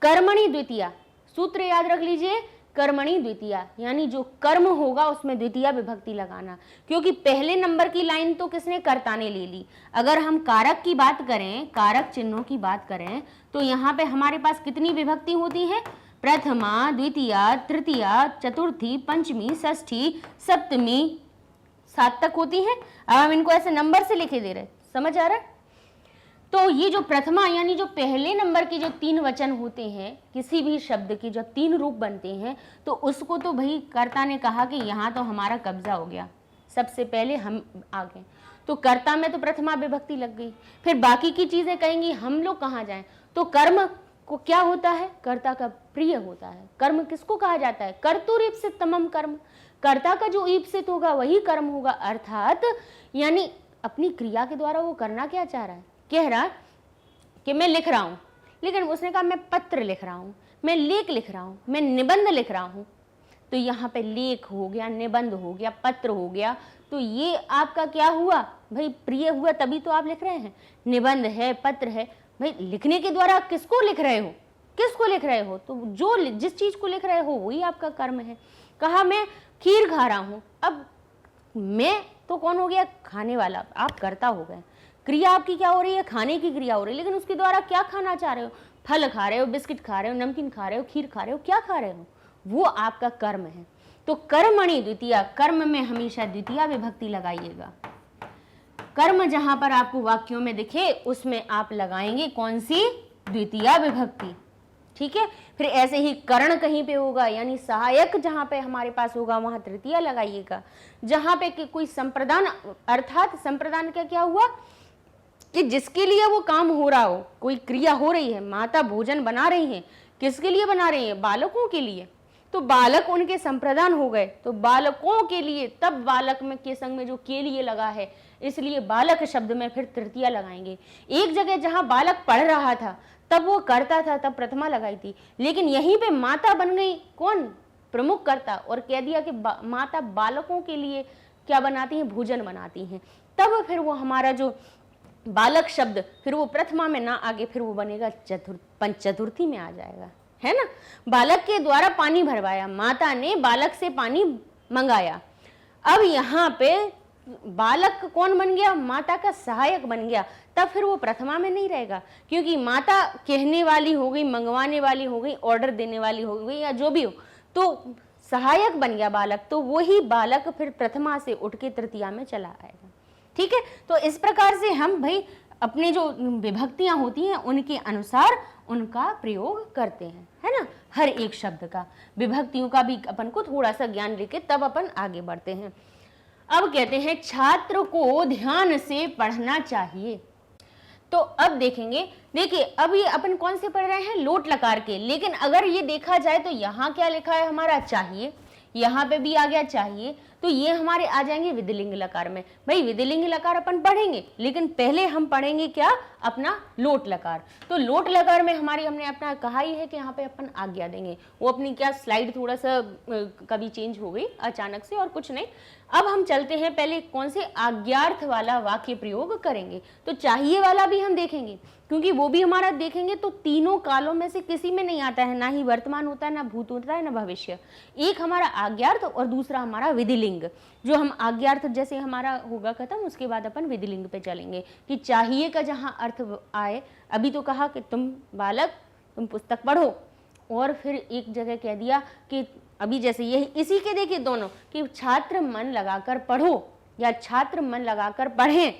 कर्मणि द्वितीया, सूत्र याद रख लीजिए, कर्मणि द्वितीया, यानी जो कर्म होगा उसमें द्वितीया विभक्ति लगाना, क्योंकि पहले नंबर की लाइन तो किसने, कर्ता ने ले ली। अगर हम कारक की बात करें, कारक चिन्हों की बात करें, तो यहाँ पे हमारे पास कितनी विभक्ति होती है, प्रथमा, द्वितीया, तृतीया, चतुर्थी, पंचमी, षष्ठी, सप्तमी, 7 तक होती है। अब हम इनको ऐसे नंबर से लिखे दे रहे, समझ आ रहा है। तो ये जो प्रथमा यानी जो पहले नंबर के जो 3 वचन होते हैं, किसी भी शब्द के जब 3 रूप बनते हैं, तो उसको तो भाई कर्ता ने कहा कि यहाँ तो हमारा कब्जा हो गया, सबसे पहले हम आ गए, तो कर्ता में तो प्रथमा विभक्ति लग गई। फिर बाकी की चीजें कहेंगी हम लोग कहाँ जाएं, तो कर्म को क्या होता है, कर्ता का प्रिय होता है। कर्म किसको कहा जाता है, कर्तुरीप्सित तमम कर्म, कर्ता का जो ईप्सित होगा वही कर्म होगा। अर्थात यानी अपनी क्रिया के द्वारा वो करना क्या चाह रहा है, कह रहा कि मैं लिख रहा हूं, लेकिन उसने कहा मैं पत्र लिख रहा हूं, मैं लेख लिख रहा हूं, मैं निबंध लिख रहा हूं, तो यहाँ पे लेख हो गया, निबंध हो गया, पत्र हो गया, तो ये आपका क्या हुआ भाई, प्रिय हुआ, तभी तो आप लिख रहे हैं। निबंध है, पत्र है, भाई लिखने के द्वारा किसको लिख रहे हो, किसको लिख रहे हो, तो जो जिस चीज को लिख रहे हो वही आपका कर्म है। कहा मैं खीर खा रहा हूं, अब मैं तो कौन हो गया, खाने वाला, आप कर्ता हो गए। क्रिया आपकी क्या हो रही है, खाने की क्रिया हो रही है, लेकिन उसके द्वारा क्या खाना चाह रहे हो, फल खा रहे हो, बिस्किट खा रहे हो, नमकीन खा रहे हो, खीर खा रहे हो, क्या खा रहे हो, वो आपका कर्म है। तो कर्मणि द्वितीया, कर्म में हमेशा द्वितीया विभक्ति लगाइएगा। कर्म जहां पर आपको वाक्यों में दिखे उसमें आप लगाएंगे कौन सी, द्वितीया विभक्ति। ठीक है, फिर ऐसे ही करण कहीं पे होगा, यानी सहायक जहां पे हमारे पास होगा वहां तृतीया लगाइएगा। जहां पे कि कोई संप्रदान, अर्थात संप्रदान का क्या हुआ कि जिसके लिए वो काम हो रहा हो, कोई क्रिया हो रही है, माता भोजन बना रही हैं, किसके लिए बना रही है, बालकों के लिए, तो बालक उनके संप्रदान हो गए, तो बालकों के लिए, तब बालक में के संग में जो के लिए लगा है, इसलिए बालक शब्द में फिर तृतीया लगाएंगे। एक जगह जहां बालक पढ़ रहा था तब वो करता था, तब प्रथमा लगाई थी, लेकिन यहीं पे माता बन गई कौन, प्रमुख कर्ता, और कह दिया कि माता बालकों के लिए क्या बनाती हैं, भोजन बनाती हैं, तब फिर वो हमारा जो बालक शब्द फिर वो प्रथमा में ना आगे, फिर वो बनेगा चतुर्थी में आ जाएगा, है ना। बालक के द्वारा पानी भरवाया, माता ने बालक से पानी मंगाया। अब यहाँ पे बालक कौन बन गया, माता का सहायक बन गया, तब फिर वो प्रथमा में नहीं रहेगा, क्योंकि माता कहने वाली हो गई, मंगवाने वाली हो गई, ऑर्डर देने वाली हो गई, या जो भी हो, तो सहायक बन गया बालक, तो वही बालक फिर प्रथमा से उठ के तृतीया में चला आएगा। ठीक है, तो इस प्रकार से हम भाई अपने जो विभक्तियां होती हैं उनके अनुसार उनका प्रयोग करते हैं, है ना। हर एक शब्द का, विभक्तियों का भी अपन को थोड़ा सा ज्ञान लेके तब अपन आगे बढ़ते हैं। अब कहते हैं छात्र को ध्यान से पढ़ना चाहिए। तो अब देखेंगे, देखिए अब ये अपन कौन से पढ़ रहे हैं, लोट लकार के, लेकिन अगर ये देखा जाए तो यहाँ क्या लिखा है हमारा, चाहिए, यहाँ पे भी आ गया चाहिए, तो ये हमारे आ जाएंगे विधिलिंग लकार में। भाई विधिलिंग लकार अपन पढ़ेंगे, लेकिन पहले हम पढ़ेंगे क्या, अपना लोट लकार। तो लोट लकार में हमने अपना कहा ही है कि यहाँ पे अपन आज्ञा देंगे। वो अपनी क्या स्लाइड थोड़ा सा कभी चेंज हो गई अचानक से, और कुछ नहीं। अब हम चलते हैं, पहले कौन से आज्ञार्थ वाला वाक्य प्रयोग करेंगे, तो चाहिए वाला भी हम देखेंगे, क्योंकि वो भी हमारा देखेंगे तो तीनों कालों में से किसी में नहीं आता है, ना ही वर्तमान होता है, ना भूत होता है, ना भविष्य। एक हमारा आज्ञार्थ और दूसरा हमारा विधिलिंग। जो हम आज्ञार्थ जैसे हमारा होगा खत्म, उसके बाद अपन विधिलिंग पे चलेंगे कि चाहिए का जहाँ अर्थ आए। अभी तो कहा कि तुम बालक तुम पुस्तक पढ़ो, और फिर एक जगह कह दिया कि अभी जैसे यही इसी के देखिए दोनों कि छात्र मन लगाकर पढ़ो या छात्र मन लगाकर पढ़ें,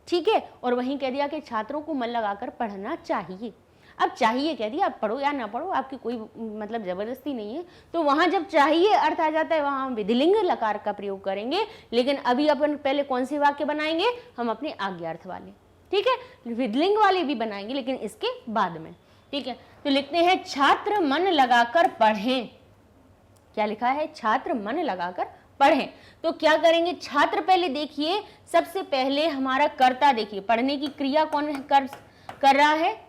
ठीक है, और वहीं कह दिया कि छात्रों को मन लगाकर पढ़ना चाहिए। अब चाहिए कह दिया, आप पढ़ो या ना पढ़ो, आपकी कोई मतलब जबरदस्ती नहीं है। तो वहां जब चाहिए अर्थ आ जाता है वहां हम विधिलिंग लकार का प्रयोग करेंगे। लेकिन अभी अपन पहले कौन से वाक्य बनाएंगे, हम अपने आज्ञार्थ वाले, ठीक है, विधिलिंग वाले भी बनाएंगे लेकिन इसके बाद में। ठीक है, तो लिखते हैं छात्र मन लगाकर पढ़ें। क्या लिखा है? छात्र मन लगाकर पढ़ें। तो क्या करेंगे? छात्र पहले देखिए, सबसे पहले हमारा कर्ता देखिए, पढ़ने की क्रिया कौन है कर रहा है?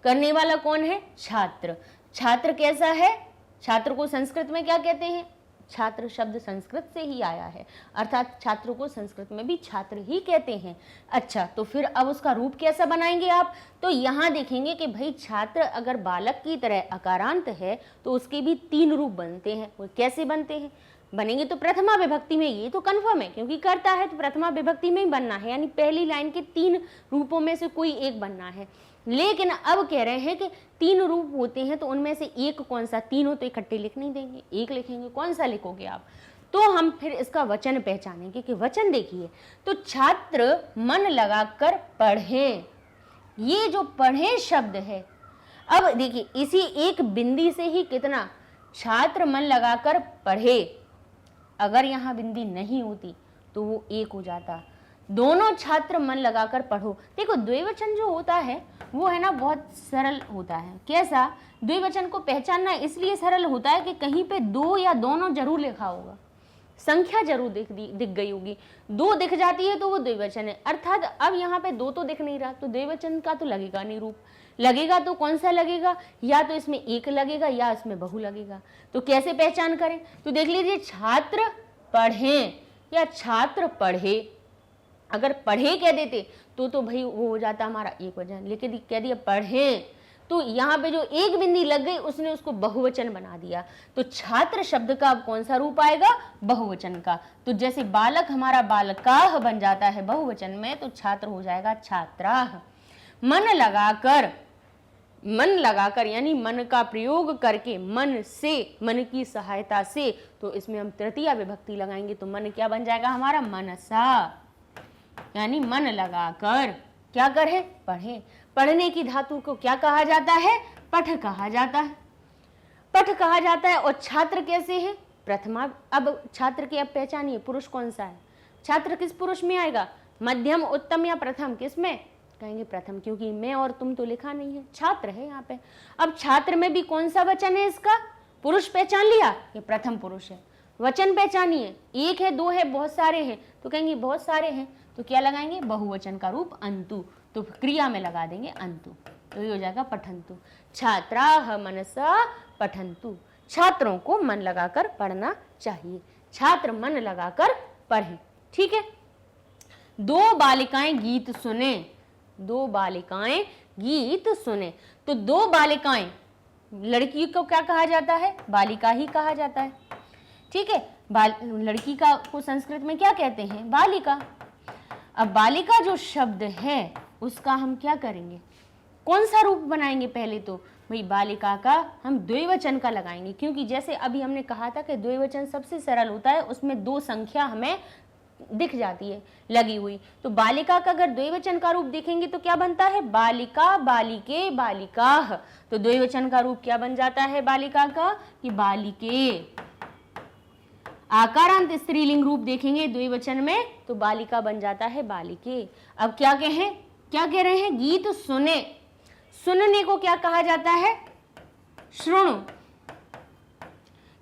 करने वाला कौन है? छात्र। छात्र कैसा है? छात्र को संस्कृत में क्या कहते हैं? छात्र शब्द संस्कृत से ही आया है, अर्थात छात्र को संस्कृत में भी छात्र ही कहते हैं। अच्छा, तो फिर अब उसका रूप कैसा बनाएंगे आप? तो यहाँ देखेंगे कि भाई छात्र अगर बालक की तरह अकारांत है तो उसके भी 3 रूप बनते हैं। वो कैसे बनते हैं? बनेंगे तो प्रथमा विभक्ति में, ये तो कन्फर्म है क्योंकि करता है तो प्रथमा विभक्ति में ही बनना है, यानी पहली लाइन के 3 रूपों में से कोई एक बनना है। लेकिन अब कह रहे हैं कि 3 रूप होते हैं तो उनमें से एक कौन सा? तीनों तो इकट्ठे लिख नहीं देंगे, एक लिखेंगे। कौन सा लिखोगे आप? तो हम फिर इसका वचन पहचानेंगे कि वचन देखिए, तो छात्र मन लगाकर पढ़ें, ये जो पढ़ें शब्द है, अब देखिए इसी एक बिंदी से ही कितना, छात्र मन लगाकर पढ़े, अगर यहाँ बिंदी नहीं होती तो वो एक हो जाता। दोनों छात्र मन लगाकर पढ़ो। देखो द्विवचन जो होता है वो है ना बहुत सरल होता है। कैसा? द्विवचन को पहचानना इसलिए सरल होता है कि कहीं पे 2 या दोनों जरूर लिखा होगा, संख्या जरूर दिख गई होगी। 2 दिख जाती है तो वो द्विवचन है, अर्थात अब यहाँ पे 2 तो दिख नहीं रहा तो द्विवचन का तो लगेगा नहीं रूप। लगेगा तो कौन सा लगेगा? या तो इसमें एक लगेगा या इसमें बहु लगेगा। तो कैसे पहचान करें? तो देख लीजिए, छात्र पढ़ें या छात्र पढ़े। अगर पढ़े कह देते तो भाई वो हो जाता हमारा एक वचन, लेकिन कह दिया पढ़ें तो यहाँ पे जो एक बिंदी लग गई उसने उसको बहुवचन बना दिया। तो छात्र शब्द का अब कौन सा रूप आएगा? बहुवचन का। तो जैसे बालक हमारा बालकाः बन जाता है बहुवचन में, तो छात्र हो जाएगा छात्राः। मन लगाकर यानी मन का प्रयोग करके, मन से, मन की सहायता से, तो इसमें हम तृतीया विभक्ति लगाएंगे तो मन क्या बन जाएगा हमारा? मनसा, यानी मन लगाकर क्या करे? पढ़े। पढ़ने की धातु को क्या कहा जाता है? पठ कहा जाता है। पठ कहा जाता है। और छात्र कैसे है? प्रथमा। अब छात्र की अब पहचानिए, पुरुष कौन सा है? छात्र किस पुरुष में आएगा? मध्यम, उत्तम या प्रथम? किस में? कहेंगे प्रथम, क्योंकि मैं और तुम तो लिखा नहीं है, छात्र है यहाँ पे। अब छात्र में भी कौन सा वचन है इसका? पुरुष पहचान लिया, ये प्रथम पुरुष है। वचन पहचानिए, 1 है, 2 है, बहुत सारे हैं, तो कहेंगे बहुत सारे हैं तो क्या लगाएंगे? बहुवचन का रूप अंतु, तो क्रिया में लगा देंगे अंतु, तो ये हो जाएगा पठन्तु। छात्राः मनसा पठन्तु। छात्रों को मन लगाकर पढ़ना चाहिए, छात्र मन लगाकर पढ़ें। ठीक है। 2 बालिकाएं गीत सुने। 2 बालिकाएं गीत सुने, तो 2 बालिकाएं, लड़की को क्या कहा जाता है? बालिका ही कहा जाता है। ठीक है, लड़की का को संस्कृत में क्या कहते हैं? बालिका। अब बालिका जो शब्द है उसका हम क्या करेंगे? कौन सा रूप बनाएंगे? पहले तो भाई बालिका का हम द्विवचन का लगाएंगे, क्योंकि जैसे अभी हमने कहा था कि द्विवचन सबसे सरल होता है, उसमें 2 संख्या हमें दिख जाती है लगी हुई। तो बालिका का अगर द्विवचन का रूप देखेंगे तो क्या बनता है? बालिका, बालिके, बालिकाः। तो द्विवचन का रूप क्या बन जाता है बालिका का? कि बालिके। आकारांत स्त्रीलिंग रूप देखेंगे द्विवचन में तो बालिका बन जाता है बालिके। अब क्या कह रहे हैं? गीत सुने। सुनने को क्या कहा जाता है? श्रुणु।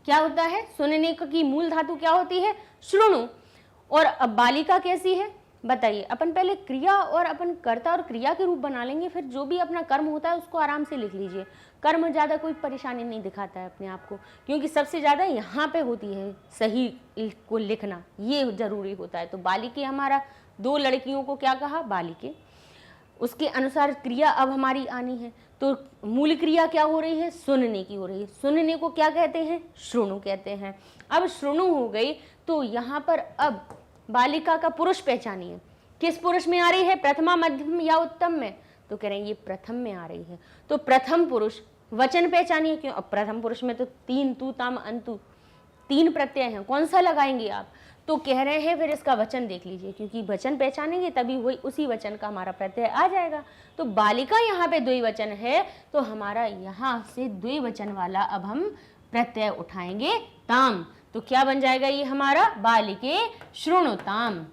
क्या होता है? सुनने की मूल धातु क्या होती है? श्रुणु। और अब बालिका कैसी है बताइए? अपन पहले क्रिया और अपन कर्ता और क्रिया के रूप बना लेंगे, फिर जो भी अपना कर्म होता है उसको आराम से लिख लीजिए। कर्म ज़्यादा कोई परेशानी नहीं दिखाता है अपने आप को, क्योंकि सबसे ज़्यादा यहाँ पे होती है सही को लिखना, ये जरूरी होता है। तो बालिके हमारा 2 लड़कियों को क्या कहा? बालिके। उसके अनुसार क्रिया अब हमारी आनी है, तो मूल क्रिया क्या हो रही है? सुनने की हो रही है। सुनने को क्या कहते हैं? श्रुणु कहते हैं। अब श्रुणु हो गई तो यहाँ पर अब बालिका का पुरुष पहचानिए, किस पुरुष में आ रही है? प्रथमा, मध्यम या उत्तम में? तो कह रहे हैं ये प्रथम में आ रही है, तो प्रथम पुरुष। वचन पहचानिए, क्यों? अब प्रथम पुरुष में तो 3 तू, ताम, अंतु 3 प्रत्यय हैं, कौन सा लगाएंगे आप? तो कह रहे हैं फिर इसका वचन देख लीजिए, क्योंकि वचन पहचानेंगे तभी वही उसी वचन का हमारा प्रत्यय आ जाएगा। तो बालिका यहाँ पे द्विवचन है, तो हमारा यहाँ से द्विवचन वाला अब हम प्रत्यय उठाएंगे ताम, तो क्या बन जाएगा ये हमारा? बालिके श्रुणुताम।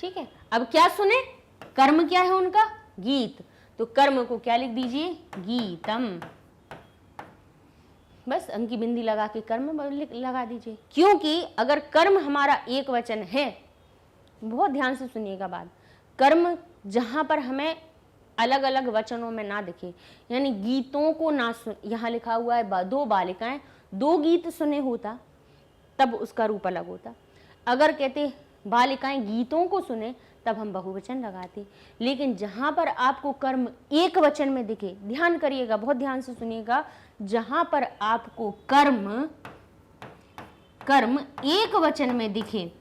ठीक है। अब क्या सुने? कर्म क्या है उनका? गीत। तो कर्म को क्या लिख दीजिए? गीतम। बस अंकी बिंदी लगा के कर्म लगा दीजिए, क्योंकि अगर कर्म हमारा एक वचन है, बहुत ध्यान से सुनिएगा बात, कर्म जहां पर हमें अलग अलग वचनों में ना दिखे, यानी गीतों को ना सुन, यहाँ लिखा हुआ है 2 बालिकाएं 2 गीत सुने होता तब उसका रूप अलग होता। अगर कहते बालिकाएं गीतों को सुने तब हम बहुवचन लगाते। लेकिन जहां पर आपको कर्म एक वचन में दिखे, ध्यान करिएगा, बहुत ध्यान से सुनिएगा, जहां पर आपको कर्म एक वचन में दिखे,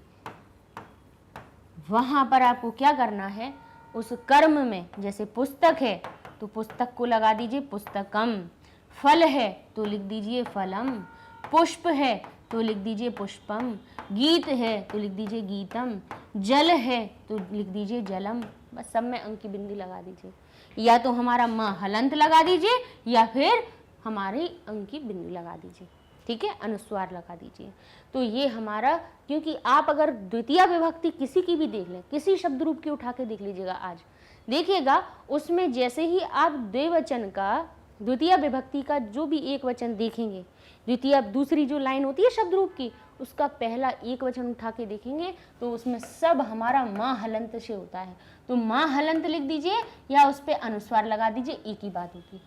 वहां पर आपको क्या करना है? उस कर्म में, जैसे पुस्तक है तो पुस्तक को लगा दीजिए पुस्तकम, फल है तो लिख दीजिए फलम, पुष्प है तो लिख दीजिए पुष्पम, गीत है तो लिख दीजिए गीतम, जल है तो लिख दीजिए जलम। बस सब में अंकी बिंदी लगा दीजिए, या तो हमारा म हलंत लगा दीजिए या फिर हमारी अंकी बिंदी लगा दीजिए, ठीक है, अनुस्वार लगा दीजिए। तो ये हमारा, क्योंकि आप अगर द्वितीय विभक्ति किसी की भी देख लें, किसी शब्द रूप की उठा के देख लीजिएगा, आज देखिएगा उसमें जैसे ही आप द्विवचन का, द्वितीय विभक्ति का जो भी एक वचन देखेंगे, द्वितीय दूसरी जो लाइन होती है शब्द रूप की, उसका पहला एक वचन उठा के देखेंगे तो उसमें सब हमारा माँ हलंत से होता है। तो माँ हलंत लिख दीजिए या उस पर अनुस्वार लगा दीजिए, एक ही बात होती है,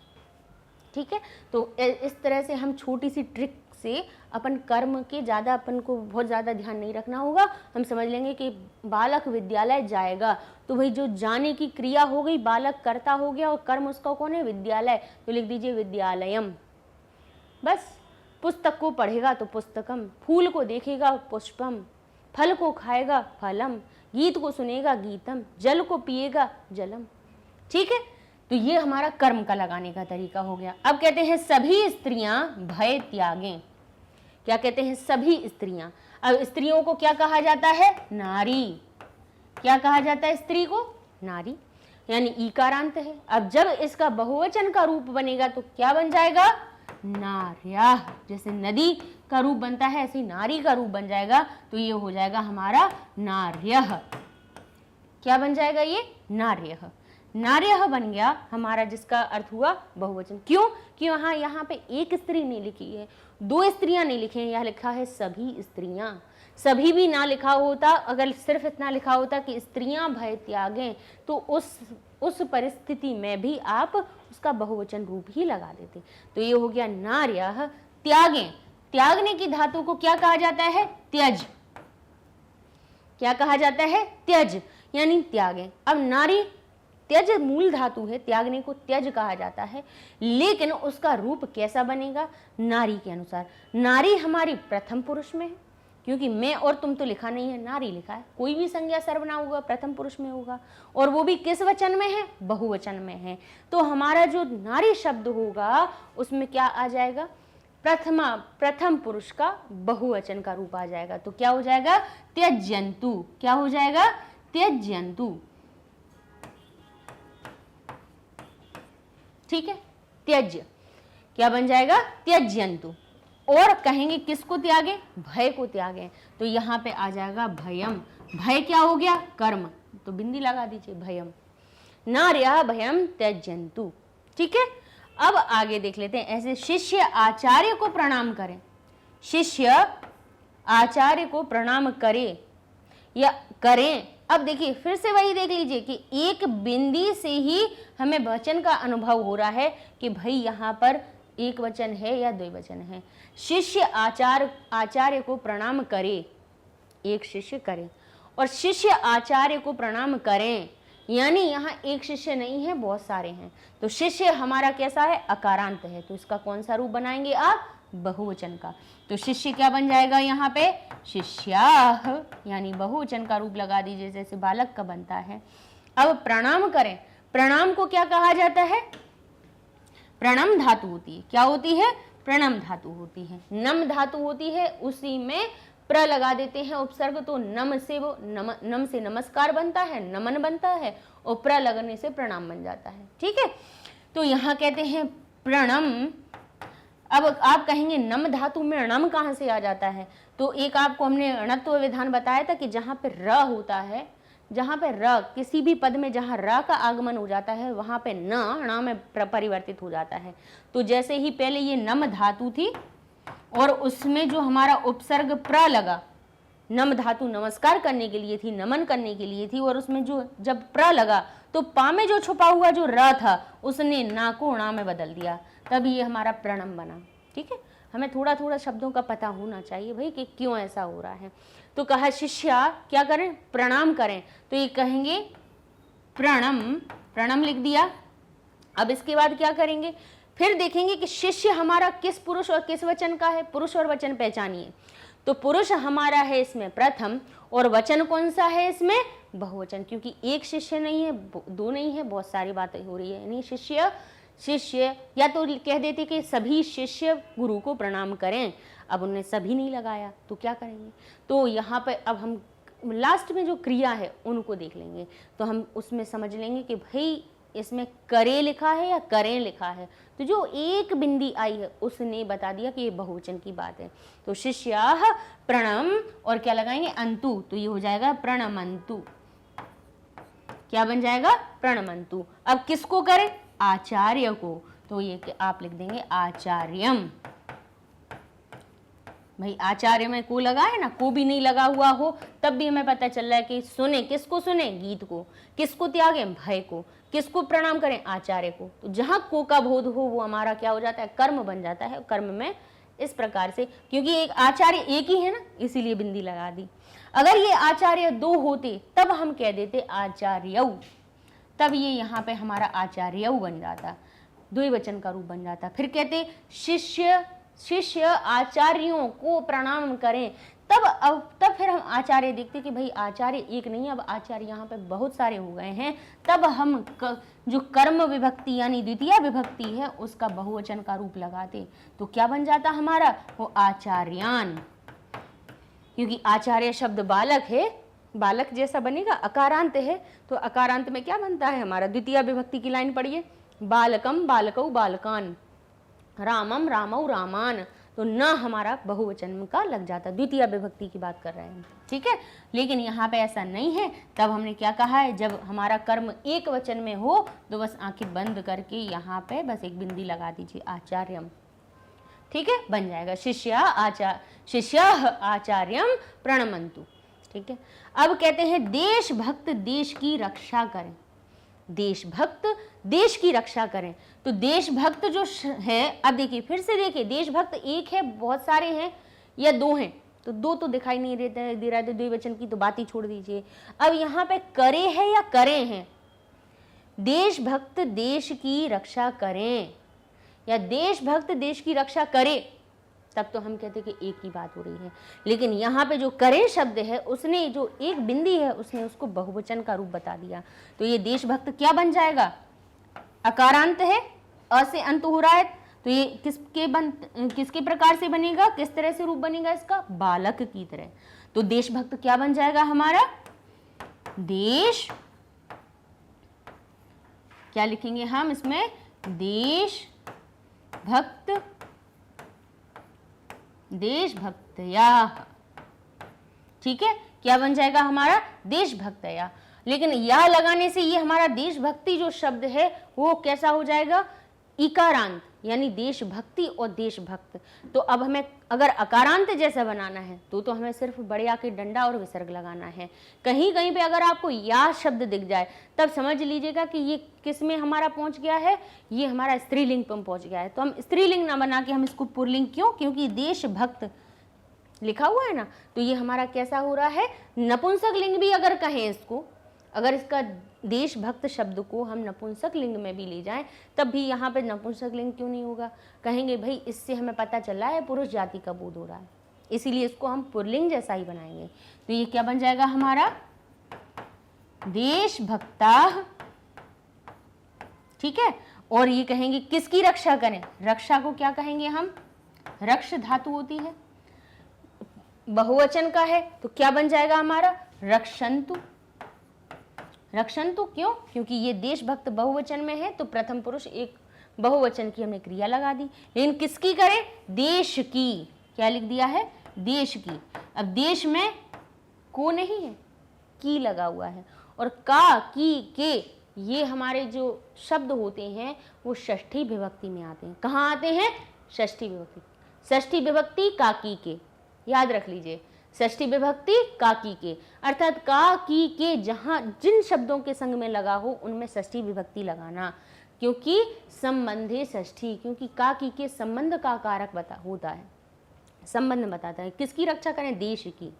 ठीक है। तो इस तरह से हम छोटी सी ट्रिक से अपन कर्म के ज़्यादा, अपन को बहुत ज़्यादा ध्यान नहीं रखना होगा। हम समझ लेंगे कि बालक विद्यालय जाएगा, तो वही जो जाने की क्रिया हो गई, बालक कर्ता हो गया और कर्म उसका कौन है? विद्यालय, तो लिख दीजिए विद्यालयम। बस पुस्तक को पढ़ेगा तो पुस्तकम, फूल को देखेगा पुष्पम, फल को खाएगा फलम, गीत को सुनेगा गीतम, जल को पिएगा जलम, ठीक है। तो ये हमारा कर्म का लगाने का तरीका हो गया। अब कहते हैं सभी स्त्रियां भय त्यागें। क्या कहते हैं? सभी स्त्रियां। अब स्त्रियों को क्या कहा जाता है? नारी। क्या कहा जाता है स्त्री को? नारी, यानी ईकारांत है। अब जब इसका बहुवचन का रूप बनेगा तो क्या बन जाएगा? नार्याः। जैसे नदी का रूप बनता है ऐसे नारी का रूप बन जाएगा, तो ये हो जाएगा हमारा नार्यः। क्या बन जाएगा ये? नार्यः। नार्यः बन गया हमारा, जिसका अर्थ हुआ बहुवचन। क्यों? कि यहाँ पे एक स्त्री नहीं लिखी है, 2 स्त्रियां नहीं लिखी हैं, यहाँ लिखा है सभी स्त्रियां। सभी भी ना लिखा होता, अगर सिर्फ इतना लिखा होता कि स्त्रियां भय त्यागें, तो उस परिस्थिति में भी आप उसका बहुवचन रूप ही लगा देते। तो ये हो गया नार्यः त्यागें। त्यागने की धातु को क्या कहा जाता है? त्यज। क्या कहा जाता है? त्यज, यानी त्यागें। अब नारी त्यज मूल धातु है, त्यागने को त्यज कहा जाता है, लेकिन उसका रूप कैसा बनेगा? नारी के अनुसार। नारी हमारी प्रथम पुरुष में है, क्योंकि मैं और तुम तो लिखा नहीं है, नारी लिखा है। कोई भी संज्ञा सर्वनाम होगा प्रथम पुरुष में होगा, और वो भी किस वचन में है? बहुवचन में है। तो हमारा जो नारी शब्द होगा उसमें क्या आ जाएगा? प्रथम पुरुष का बहुवचन का रूप आ जाएगा। तो क्या हो जाएगा? त्यज्यन्तु। क्या हो जाएगा? त्यज्यन्तु, ठीक है। त्यज्य क्या बन जाएगा? त्यज्यन्तु। और कहेंगे किसको त्यागे? भय को त्यागे, तो यहाँ पे आ जाएगा भयम। भय क्या हो गया? कर्म, तो बिंदी लगा दीजिए भयम। नार्यः भयम त्यज्यन्तु, ठीक है। अब आगे देख लेते हैं। ऐसे शिष्य आचार्य को प्रणाम करें। शिष्य आचार्य को प्रणाम करे या करें। अब देखिए फिर से वही देख लीजिए कि एक बिंदी से ही हमें वचन का अनुभव हो रहा है कि भाई यहाँ पर एक वचन है या द्विवचन है। शिष्य आचार्य को प्रणाम करे, एक शिष्य करे, और शिष्य आचार्य को प्रणाम करें, यानी यहाँ एक शिष्य नहीं है, बहुत सारे हैं। तो शिष्य हमारा कैसा है? अकारांत है, तो इसका कौन सा रूप बनाएंगे आप? बहुवचन का। तो शिष्य क्या बन जाएगा यहाँ पे? शिष्याः, यानी बहुवचन का रूप लगा दीजिए जैसे बालक का बनता है। अब प्रणाम करें। प्रणाम को क्या कहा जाता है? प्रणम धातु होती है। क्या होती है? प्रणम धातु होती है। नम धातु होती है, उसी में प्र लगा देते हैं उपसर्ग, तो नम से वो नम से नमस्कार बनता है, नमन बनता है, और प्र लगने से प्रणाम बन जाता है, ठीक है। तो यहाँ कहते हैं प्रणम। अब आप कहेंगे नम धातु में णम कहाँ से आ जाता है? तो एक आपको हमने णत्व विधान बताया था कि जहाँ पे र होता है, जहाँ पे र, किसी भी पद में जहाँ र का आगमन हो जाता है वहाँ पे न में परिवर्तित हो जाता है। तो जैसे ही पहले ये नम धातु थी और उसमें जो हमारा उपसर्ग प्र लगा, नम धातु नमस्कार करने के लिए थी, नमन करने के लिए थी, और उसमें जो जब प्र लगा तो पा में जो छुपा हुआ जो र था उसने ना को णा में बदल दिया, तब ये हमारा प्रणम बना। ठीक है, हमें थोड़ा थोड़ा शब्दों का पता होना चाहिए भाई कि क्यों ऐसा हो रहा है। तो कहा शिष्या क्या करें, प्रणाम करें, तो ये कहेंगे प्रणम, प्रणम लिख दिया। अब इसके बाद क्या करेंगे, फिर देखेंगे कि शिष्य हमारा किस पुरुष और किस वचन का है। पुरुष और वचन पहचानिए, तो पुरुष हमारा है इसमें प्रथम, और वचन कौन सा है इसमें, बहुवचन, क्योंकि एक शिष्य नहीं है, दो नहीं है, बहुत सारी बातें हो रही है। यानी शिष्य शिष्य, या तो कह देते कि सभी शिष्य गुरु को प्रणाम करें, अब उन्होंने सभी नहीं लगाया तो क्या करेंगे। तो यहाँ पे अब हम लास्ट में जो क्रिया है उनको देख लेंगे, तो हम उसमें समझ लेंगे कि भाई इसमें करे लिखा है या करें लिखा है। तो जो एक बिंदी आई है उसने बता दिया कि ये बहुवचन की बात है। तो शिष्याः प्रणम और क्या लगाएंगे, अंतु, तो ये हो जाएगा प्रणमंतु। क्या बन जाएगा, प्रणमंतु। अब किसको करें, आचार्य को, तो ये आप लिख देंगे आचार्यम। भाई आचार्य में को लगा है ना, को भी नहीं लगा हुआ हो तब भी हमें पता चल रहा है कि सुने, किसको सुने, गीत को, किसको त्यागे, भय को, किसको प्रणाम करें, आचार्य को। तो जहां को का बोध हो वो हमारा क्या हो जाता है, कर्म बन जाता है। कर्म में इस प्रकार से, क्योंकि एक आचार्य एक ही है ना, इसीलिए बिंदी लगा दी। अगर ये आचार्य दो होते तब हम कह देते आचार्यौ, तब ये यहाँ पे हमारा आचार्यौ बन जाता, द्विवचन का रूप बन जाता। फिर कहते शिष्य, शिष्य आचार्यों को प्रणाम करें, तब फिर हम आचार्य देखते कि भाई आचार्य एक नहीं, अब आचार्य यहाँ पे बहुत सारे हो गए हैं। तब हम जो कर्म विभक्ति यानी द्वितीय विभक्ति है उसका बहुवचन का रूप लगाते, तो क्या बन जाता हमारा, वो आचार्यान। क्योंकि आचार्य शब्द बालक है, बालक जैसा बनेगा, अकारांत है, तो अकारांत में क्या बनता है हमारा, द्वितीय विभक्ति की लाइन पढ़िए, बालकम बालकौ बालकान, रामम रामौ रामान, तो न हमारा बहुवचन का लग जाता, द्वितीय विभक्ति की बात कर रहे हैं। ठीक है, लेकिन यहाँ पे ऐसा नहीं है। तब हमने क्या कहा है, जब हमारा कर्म एक वचन में हो तो बस आंखें बंद करके यहाँ पे बस एक बिंदी लगा दीजिए, आचार्यम। ठीक है, बन जाएगा शिष्याः आचार्यम प्रणमन्तु। ठीक है, अब कहते हैं देशभक्त देश की रक्षा करें, देशभक्त देश की रक्षा करें। तो देशभक्त जो है, अब देखिए फिर से देखिए, देशभक्त एक है, बहुत सारे हैं, या दो हैं, तो दो तो दिखाई नहीं दे रहा है, तो द्विवचन की तो बात ही छोड़ दीजिए। अब यहाँ पे करे है या करें हैं, देशभक्त देश की रक्षा करें या देशभक्त देश की रक्षा करे, तब तो हम कहते कि एक ही बात हो रही है। लेकिन यहाँ पे जो करें शब्द है उसने जो एक बिंदी है उसने उसको बहुवचन का रूप बता दिया। तो ये देशभक्त क्या बन जाएगा, अकारांत है, अ से अंत हो रहा है, तो ये किसके प्रकार से बनेगा, किस तरह से रूप बनेगा इसका, बालक की तरह। तो देशभक्त क्या बन जाएगा हमारा, देश, क्या लिखेंगे हम इसमें, देशभक्त देशभक्तया। ठीक है, क्या बन जाएगा हमारा, देशभक्तया। लेकिन या लगाने से ये हमारा देशभक्ति जो शब्द है वो कैसा हो जाएगा, इकारांत, यानी देशभक्ति और देशभक्त। तो अब हमें अगर अकारांत जैसा बनाना है तो हमें सिर्फ बड़े आके डंडा और विसर्ग लगाना है। कहीं कहीं पे अगर आपको या शब्द दिख जाए तब समझ लीजिएगा कि ये किस में हमारा पहुंच गया है, ये हमारा स्त्रीलिंग पर पहुंच गया है। तो हम स्त्रीलिंग ना बना के हम इसको पुल्लिंग, क्यों, क्योंकि देशभक्त लिखा हुआ है ना, तो ये हमारा कैसा हो रहा है, नपुंसक लिंग भी अगर कहें इसको, अगर इसका देशभक्त शब्द को हम नपुंसक लिंग में भी ले जाएं तब भी यहाँ पे नपुंसक लिंग क्यों नहीं होगा, कहेंगे भाई इससे हमें पता चला है पुरुष जाति का बोध हो रहा है, इसीलिए इसको हम पुल्लिंग जैसा ही बनाएंगे। तो ये क्या बन जाएगा हमारा, देशभक्ता। ठीक है, और ये कहेंगे किसकी रक्षा करें, रक्षा को क्या कहेंगे हम, रक्ष धातु होती है, बहुवचन का है, तो क्या बन जाएगा हमारा, रक्षन्तु। रक्षन्तु क्यों, क्योंकि ये देशभक्त बहुवचन में है, तो प्रथम पुरुष एक बहुवचन की हमने क्रिया लगा दी। लेकिन किसकी करें, देश की, क्या लिख दिया है, देश की। अब देश में को नहीं है, की लगा हुआ है। और का, की, के ये हमारे जो शब्द होते हैं वो षष्ठी विभक्ति में आते हैं। कहाँ आते हैं? षष्ठी विभक्ति। षष्ठी विभक्ति का, की, के, याद रख लीजिए। षष्ठी विभक्ति का, की, के, अर्थात का, की, के जहाँ जिन शब्दों के संग में लगा हो उनमें षष्ठी विभक्ति लगाना, क्योंकि संबंधे षष्ठी, क्योंकि का, की, के संबंध का कारक होता है, संबंध बताता है। किसकी रक्षा करें? देश की।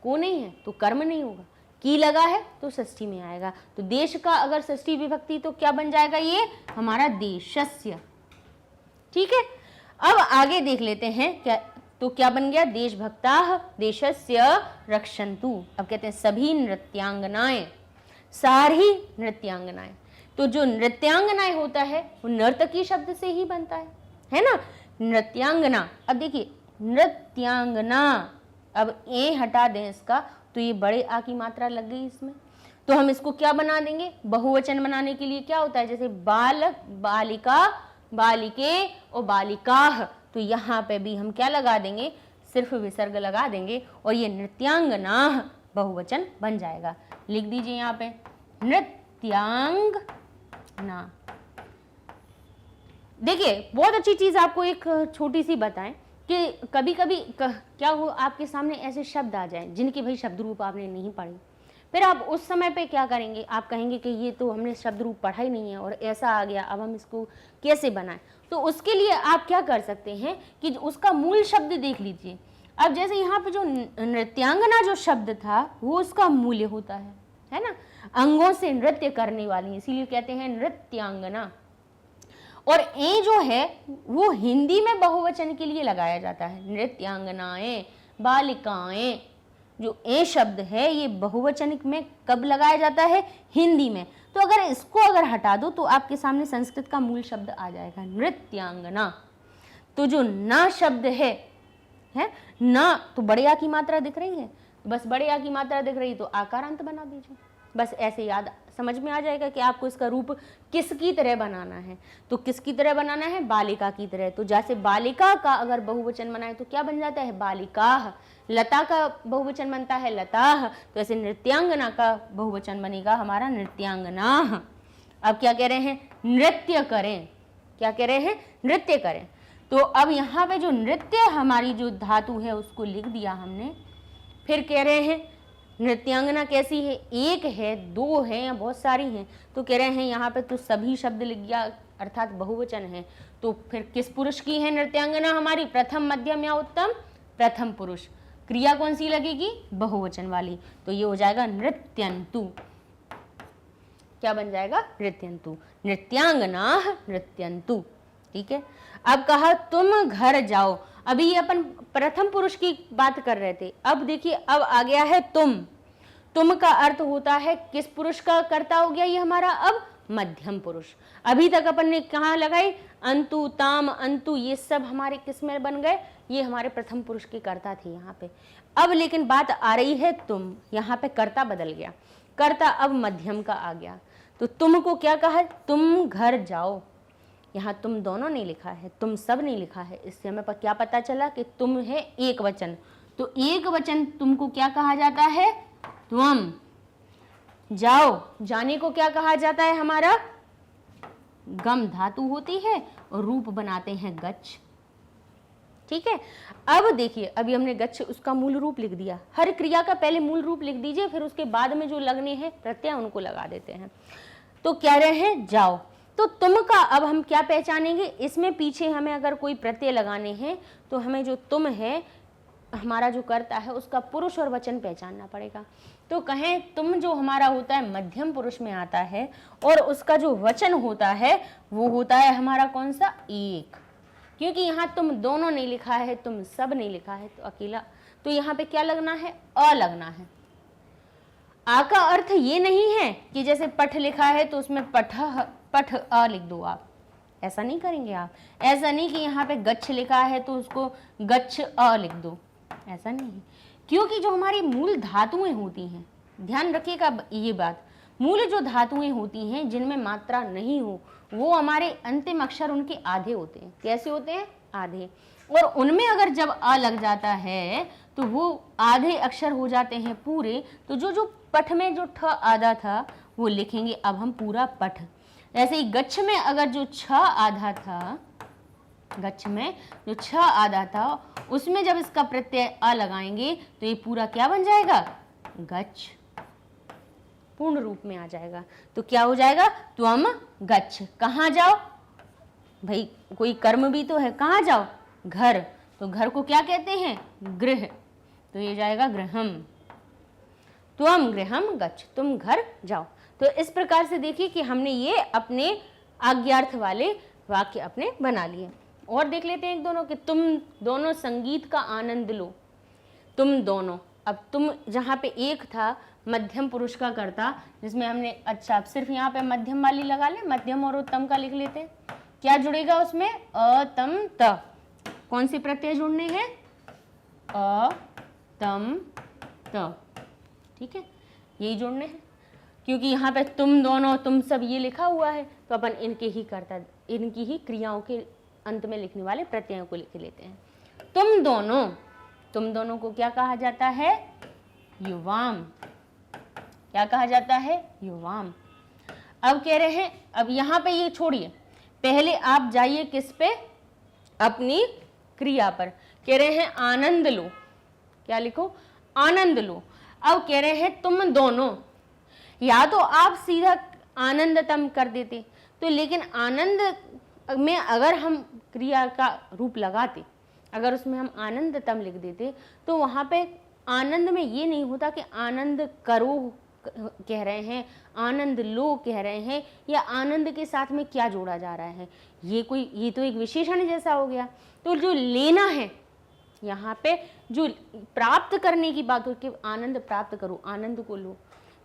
को नहीं है तो कर्म नहीं होगा, की लगा है तो षष्ठी में आएगा। तो देश का अगर षष्ठी विभक्ति तो क्या बन जाएगा? ये हमारा देशस्य। ठीक है, अब आगे देख लेते हैं क्या, तो क्या बन गया? देशभक्ताः देशस्य रक्षन्तु। अब कहते हैं सभी नृत्यांगनाएं, सारी नृत्यांगनाएं। तो जो नृत्यांगनाएं होता है वो नर्तकी शब्द से ही बनता है ना, नृत्यांगना। अब देखिए नृत्यांगना, अब ए हटा दें इसका तो ये बड़े आ की मात्रा लग गई इसमें, तो हम इसको क्या बना देंगे? बहुवचन बनाने के लिए क्या होता है? जैसे बालक, बालिका, बालिके और बालिकाः, तो यहाँ पे भी हम क्या लगा देंगे? सिर्फ विसर्ग लगा देंगे और ये नृत्यांगनाः बहुवचन बन जाएगा। लिख दीजिए यहाँ पे नृत्यांगना। देखिए बहुत अच्छी चीज आपको एक छोटी सी बताएं कि कभी कभी क्या हो, आपके सामने ऐसे शब्द आ जाएं जिनके भाई शब्द रूप आपने नहीं पढ़े, फिर आप उस समय पे क्या करेंगे? आप कहेंगे कि ये तो हमने शब्द रूप पढ़ा ही नहीं है और ऐसा आ गया, अब हम इसको कैसे बनाएं? तो उसके लिए आप क्या कर सकते हैं कि उसका मूल शब्द देख लीजिए। अब जैसे यहाँ पे जो नृत्यांगना जो शब्द था वो उसका मूल्य होता है ना, अंगों से नृत्य करने वाली, इसीलिए कहते हैं नृत्यांगना। और ए जो है वो हिंदी में बहुवचन के लिए लगाया जाता है, नृत्यांगनाएं, बालिकाएं। जो ए शब्द है ये बहुवचन में कब लगाया जाता है? हिंदी में। तो अगर इसको हटा दो तो आपके सामने संस्कृत का मूल शब्द आ जाएगा, नृत्यांगना। तो जो ना शब्द है ना, तो बड़े आ की मात्रा दिख रही है, बस बड़े आ की मात्रा दिख रही तो आकारांत बना दीजिए, बस ऐसे याद समझ में आ जाएगा कि आपको इसका रूप किसकी तरह बनाना है। तो किसकी तरह बनाना है? बालिका की तरह। तो जैसे बालिका का अगर बहुवचन बनाए तो क्या बन जाता है? बालिकाः। लता का बहुवचन बनता है लताः। तो ऐसे नृत्यांगना का बहुवचन बनेगा हमारा नृत्यांगनाः। अब क्या कह रहे हैं? नृत्य करें। क्या कह रहे हैं? नृत्य करें। तो अब यहाँ पे जो नृत्य हमारी जो धातु है उसको लिख दिया हमने। फिर कह रहे हैं नृत्यांगना कैसी है? एक है, दो है या बहुत सारी हैं? तो कह रहे हैं यहाँ पे तो सभी शब्द लिख गया, अर्थात बहुवचन है। तो फिर किस पुरुष की है नृत्यांगना हमारी? प्रथम, मध्यम या उत्तम? प्रथम पुरुष। क्रिया कौन सी लगेगी? बहुवचन वाली। तो ये हो जाएगा नृत्यन्तु। क्या बन जाएगा? नृत्यन्तु। नृत्यांगनाः नृत्यन्तु। ठीक है, अब कहा तुम घर जाओ। अभी ये अपन प्रथम पुरुष की बात कर रहे थे, अब देखिए अब आ गया है तुम। तुम का अर्थ होता है किस पुरुष का कर्ता हो गया ये हमारा? अब मध्यम पुरुष। अभी तक अपन ने कहाँ लगाई? अंतु, ताम, अंतु, ये सब हमारे किस में बन गए? ये हमारे प्रथम पुरुष के कर्ता थे यहाँ पे। अब लेकिन बात आ रही है तुम, यहाँ पे कर्ता बदल गया, कर्ता अब मध्यम का आ गया। तो तुम को क्या कहा? तुम घर जाओ। यहाँ तुम दोनों नहीं लिखा है, तुम सब नहीं लिखा है, इससे हमें क्या पता चला कि तुम है एक वचन। तो एक वचन तुमको क्या कहा जाता है? त्वम। जाओ, जाने को क्या कहा जाता है हमारा? गम धातु होती है और रूप बनाते हैं गच्छ। ठीक है, अब देखिए अभी हमने गच्छ उसका मूल रूप लिख दिया। हर क्रिया का पहले मूल रूप लिख दीजिए, फिर उसके बाद में जो लगने हैं प्रत्यय उनको लगा देते हैं। तो कह रहे हैं जाओ। तो तुम का अब हम क्या पहचानेंगे? इसमें पीछे हमें अगर कोई प्रत्यय लगाने हैं तो हमें जो तुम है हमारा जो कर्ता है उसका पुरुष और वचन पहचानना पड़ेगा। तो कहें तुम जो हमारा होता है मध्यम पुरुष में आता है और उसका जो वचन होता है वो होता है हमारा कौन सा? एक। क्योंकि यहाँ तुम दोनों नहीं लिखा है, तुम सब नहीं लिखा है, तो अकेला। तो यहाँ पे क्या लगना है? अ लगना है। आ का अर्थ ये नहीं है कि जैसे पठ लिखा है तो उसमें पठ अ लिख दो आप, ऐसा नहीं करेंगे आप। ऐसा नहीं कि यहाँ पे गच्छ लिखा है तो उसको गच्छ अ लिख दो, ऐसा नहीं। क्योंकि जो हमारी मूल धातुएं होती हैं, ध्यान रखिएगा ये बात, मूल जो धातुएं होती हैं जिनमें मात्रा नहीं हो वो हमारे अंतिम अक्षर उनके आधे होते हैं। कैसे होते हैं? आधे। और उनमें अगर जब आ लग जाता है तो वो आधे अक्षर हो जाते हैं पूरे। तो जो जो पठ में जो ठ आधा था वो लिखेंगे अब हम पूरा पठ। ऐसे ही गच्छ में अगर जो छ आधा था, गच्छ में जो छ आधा था उसमें जब इसका प्रत्यय अ लगाएंगे तो ये पूरा क्या बन जाएगा, गच्छ, पूर्ण रूप में आ जाएगा। तो क्या हो जाएगा, त्वम गच्छ। कहाँ जाओ भाई, कोई कर्म भी तो है, कहाँ जाओ, घर। तो घर को क्या कहते हैं, गृह। तो ये जाएगा गृहम। त्वम गृहम गच्छ, तुम घर जाओ। तो इस प्रकार से देखिए कि हमने ये अपने आज्ञार्थ वाले वाक्य अपने बना लिए। और देख लेते हैं एक दोनों कि तुम दोनों संगीत का आनंद लो। तुम दोनों, अब तुम जहाँ पे एक था मध्यम पुरुष का कर्ता, जिसमें हमने, अच्छा अब सिर्फ यहाँ पे मध्यम वाली लगा ले, मध्यम और उत्तम का लिख लेते हैं। क्या जुड़ेगा उसमें, अ तम त। कौन से प्रत्यय जुड़ने हैं, अ तम त, ठीक है, यही जोड़ने हैं। क्योंकि यहाँ पे तुम दोनों, तुम सब ये लिखा हुआ है तो अपन इनके ही कर्ता, इनकी ही क्रियाओं के अंत में लिखने वाले प्रत्ययों को लिख लेते हैं। तुम दोनों, तुम दोनों को क्या कहा जाता है, युवाम। क्या कहा जाता है, युवाम। अब कह रहे हैं, अब यहाँ पे ये छोड़िए, पहले आप जाइए किस पे, अपनी क्रिया पर। कह रहे हैं आनंद लो, क्या लिखो, आनंद लो। अब कह रहे हैं तुम दोनों, या तो आप सीधा आनंदतम कर देते तो, लेकिन आनंद में अगर हम क्रिया का रूप लगाते, अगर उसमें हम आनंदतम लिख देते तो वहाँ पे आनंद में ये नहीं होता कि आनंद करो कह रहे हैं, आनंद लो कह रहे हैं, या आनंद के साथ में क्या जोड़ा जा रहा है, ये तो एक विशेषण जैसा हो गया। तो जो लेना है यहाँ पे, जो प्राप्त करने की बात हो कि आनंद प्राप्त करो, आनंद को लो,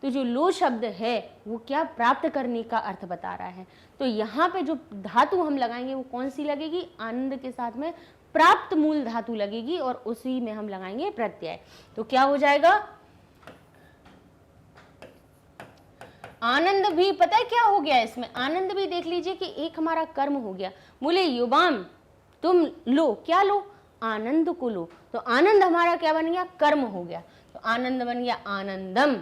तो जो लो शब्द है वो क्या, प्राप्त करने का अर्थ बता रहा है। तो यहाँ पे जो धातु हम लगाएंगे वो कौन सी लगेगी, आनंद के साथ में प्राप्त मूल धातु लगेगी और उसी में हम लगाएंगे प्रत्यय। तो क्या हो जाएगा, आनंद भी, पता है क्या हो गया इसमें, आनंद भी देख लीजिए कि एक हमारा कर्म हो गया। बोले युवाम, तुम लो, क्या लो, आनंद को लो। तो आनंद हमारा क्या बन गया, कर्म हो गया। तो आनंद बन गया आनंदम।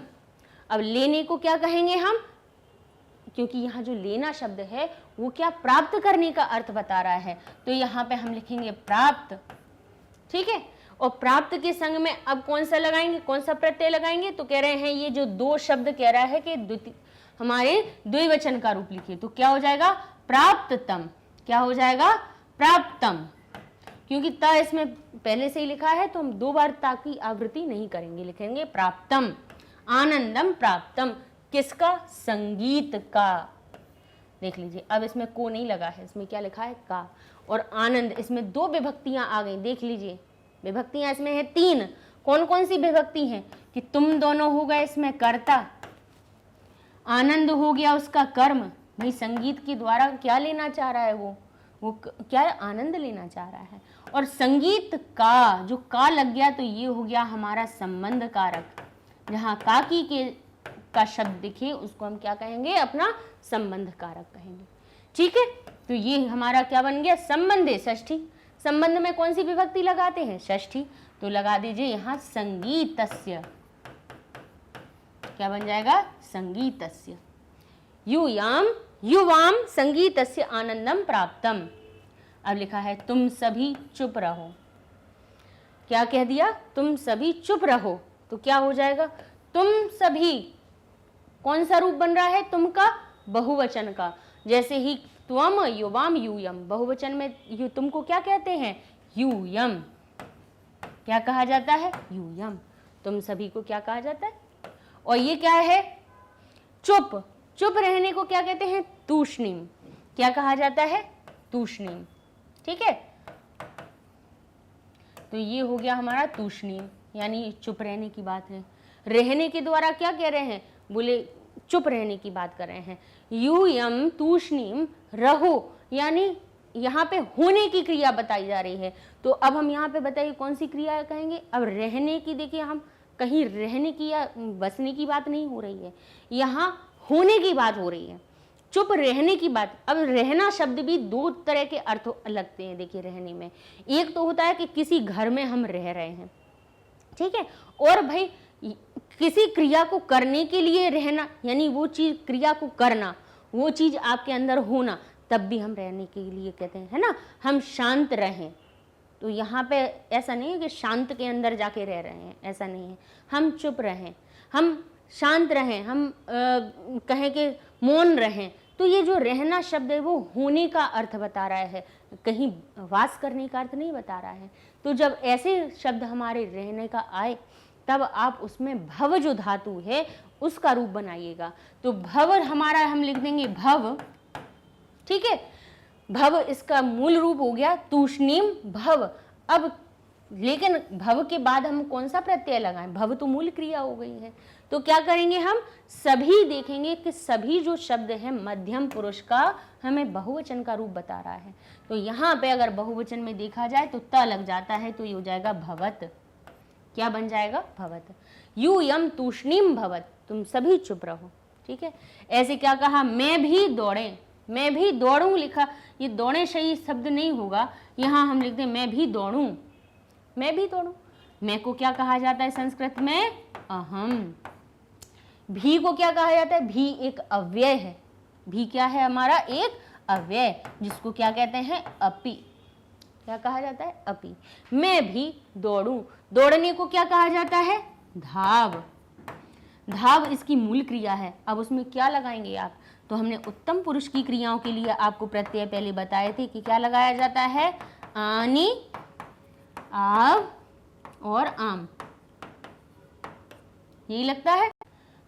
अब लेने को क्या कहेंगे हम, क्योंकि यहाँ जो लेना शब्द है वो क्या, प्राप्त करने का अर्थ बता रहा है, तो यहाँ पे हम लिखेंगे प्राप्त, ठीक है। और प्राप्त के संग में अब कौन सा लगाएंगे, कौन सा प्रत्यय लगाएंगे, तो कह रहे हैं ये जो दो शब्द कह रहा है कि हमारे द्विवचन का रूप लिखिए। तो क्या हो जाएगा, प्राप्ततम। क्या हो जाएगा, प्राप्तम। क्योंकि ता इसमें पहले से ही लिखा है तो हम दो बार ता की आवृत्ति नहीं करेंगे, लिखेंगे प्राप्तम। आनंदम प्राप्तम, किसका, संगीत का। देख लीजिए अब इसमें को नहीं लगा है, इसमें क्या लिखा है, का। और आनंद, इसमें दो विभक्तियां आ गई, देख लीजिए विभक्तियां इसमें है तीन। कौन कौन सी विभक्ति है, कि तुम दोनों हो गए इसमें कर्ता, आनंद हो गया उसका कर्म। भाई संगीत के द्वारा क्या लेना चाह रहा है, वो क्या आनंद लेना चाह रहा है। और संगीत का जो का लग गया तो ये हो गया हमारा संबंध कारक। जहाँ काकी के का शब्द दिखे उसको हम क्या कहेंगे, अपना संबंध कारक कहेंगे, ठीक है। तो ये हमारा क्या बन गया, संबंधे षष्ठी। संबंध में कौन सी विभक्ति लगाते हैं, षष्ठी। तो लगा दीजिए यहाँ संगीतस्य, क्या बन जाएगा, संगीतस्य। युयाम युवाम संगीतस्य आनंदम प्राप्तम। अब लिखा है तुम सभी चुप रहो। क्या कह दिया, तुम सभी चुप रहो। तो क्या हो जाएगा, तुम सभी, कौन सा रूप बन रहा है, तुम का, बहुवचन का। जैसे ही त्वम युवाम यूयम, बहुवचन में तुमको क्या कहते हैं, यूयम। क्या कहा जाता है, यूयम। तुम सभी को क्या कहा जाता है। और ये क्या है, चुप। चुप रहने को क्या कहते हैं, तूष्णीम। क्या कहा जाता है, तूष्णीम, ठीक है। तो ये हो गया हमारा तूष्णीम, यानी चुप रहने की बात है। रहने के द्वारा क्या कह रहे हैं, बोले चुप रहने की बात कर रहे हैं। यूयम तूष्णीम रहो, यानी यहाँ पे होने की क्रिया बताई जा रही है। तो अब हम यहाँ पे बताइए कौन सी क्रिया कहेंगे। अब रहने की, देखिए हम कहीं रहने की या बसने की बात नहीं हो रही है, यहाँ होने की बात हो रही है। चुप रहने की बात। अब रहना शब्द भी दो तरह के अर्थ लगते हैं। देखिए रहने में एक तो होता है कि किसी घर में हम रह रहे हैं, ठीक है, और भाई किसी क्रिया को करने के लिए रहना, यानी वो चीज क्रिया को करना, वो चीज आपके अंदर होना, तब भी हम रहने के लिए कहते हैं, है ना। हम शांत रहें, तो यहाँ पे ऐसा नहीं है कि शांत के अंदर जाके रह रहे हैं, ऐसा नहीं है। हम चुप रहें, हम शांत रहें, हम कहें कि मौन रहें, तो ये जो रहना शब्द है वो होने का अर्थ बता रहा है, कहीं वास करने का अर्थ नहीं बता रहा है। तो जब ऐसे शब्द हमारे रहने का आए, तब आप उसमें भव जो धातु है उसका रूप बनाइएगा। तो भव हमारा हम लिख देंगे भव, ठीक है, भव इसका मूल रूप हो गया तूष्णीम भव। अब लेकिन भव के बाद हम कौन सा प्रत्यय लगाएं, भव तो मूल क्रिया हो गई है। तो क्या करेंगे, हम सभी देखेंगे कि सभी जो शब्द है मध्यम पुरुष का हमें बहुवचन का रूप बता रहा है। तो यहाँ पे अगर बहुवचन में देखा जाए तो त लग जाता है, तो ये हो जाएगा भवत। क्या बन जाएगा, भवत। यू यम तूष्णीम भवत, तुम सभी चुप रहो, ठीक है। ऐसे क्या कहा, मैं भी दौड़े, मैं भी दौड़ूं लिखा, ये दौड़े सही शब्द नहीं होगा, यहाँ हम लिखते हैं मैं भी दौड़ूं, मैं भी दौड़ूं। मैं को क्या कहा जाता है संस्कृत में, अहम। भी को क्या कहा जाता है, भी एक अव्यय है, भी क्या है हमारा, एक अव्यय, जिसको क्या कहते हैं, अपि। क्या कहा जाता है, अपि। मैं भी दौड़ूं, दौड़ने को क्या कहा जाता है, धाव। धाव इसकी मूल क्रिया है। अब उसमें क्या लगाएंगे आप, तो हमने उत्तम पुरुष की क्रियाओं के लिए आपको प्रत्यय पहले बताए थे कि क्या लगाया जाता है, आनी, आव और आम, यही लगता है।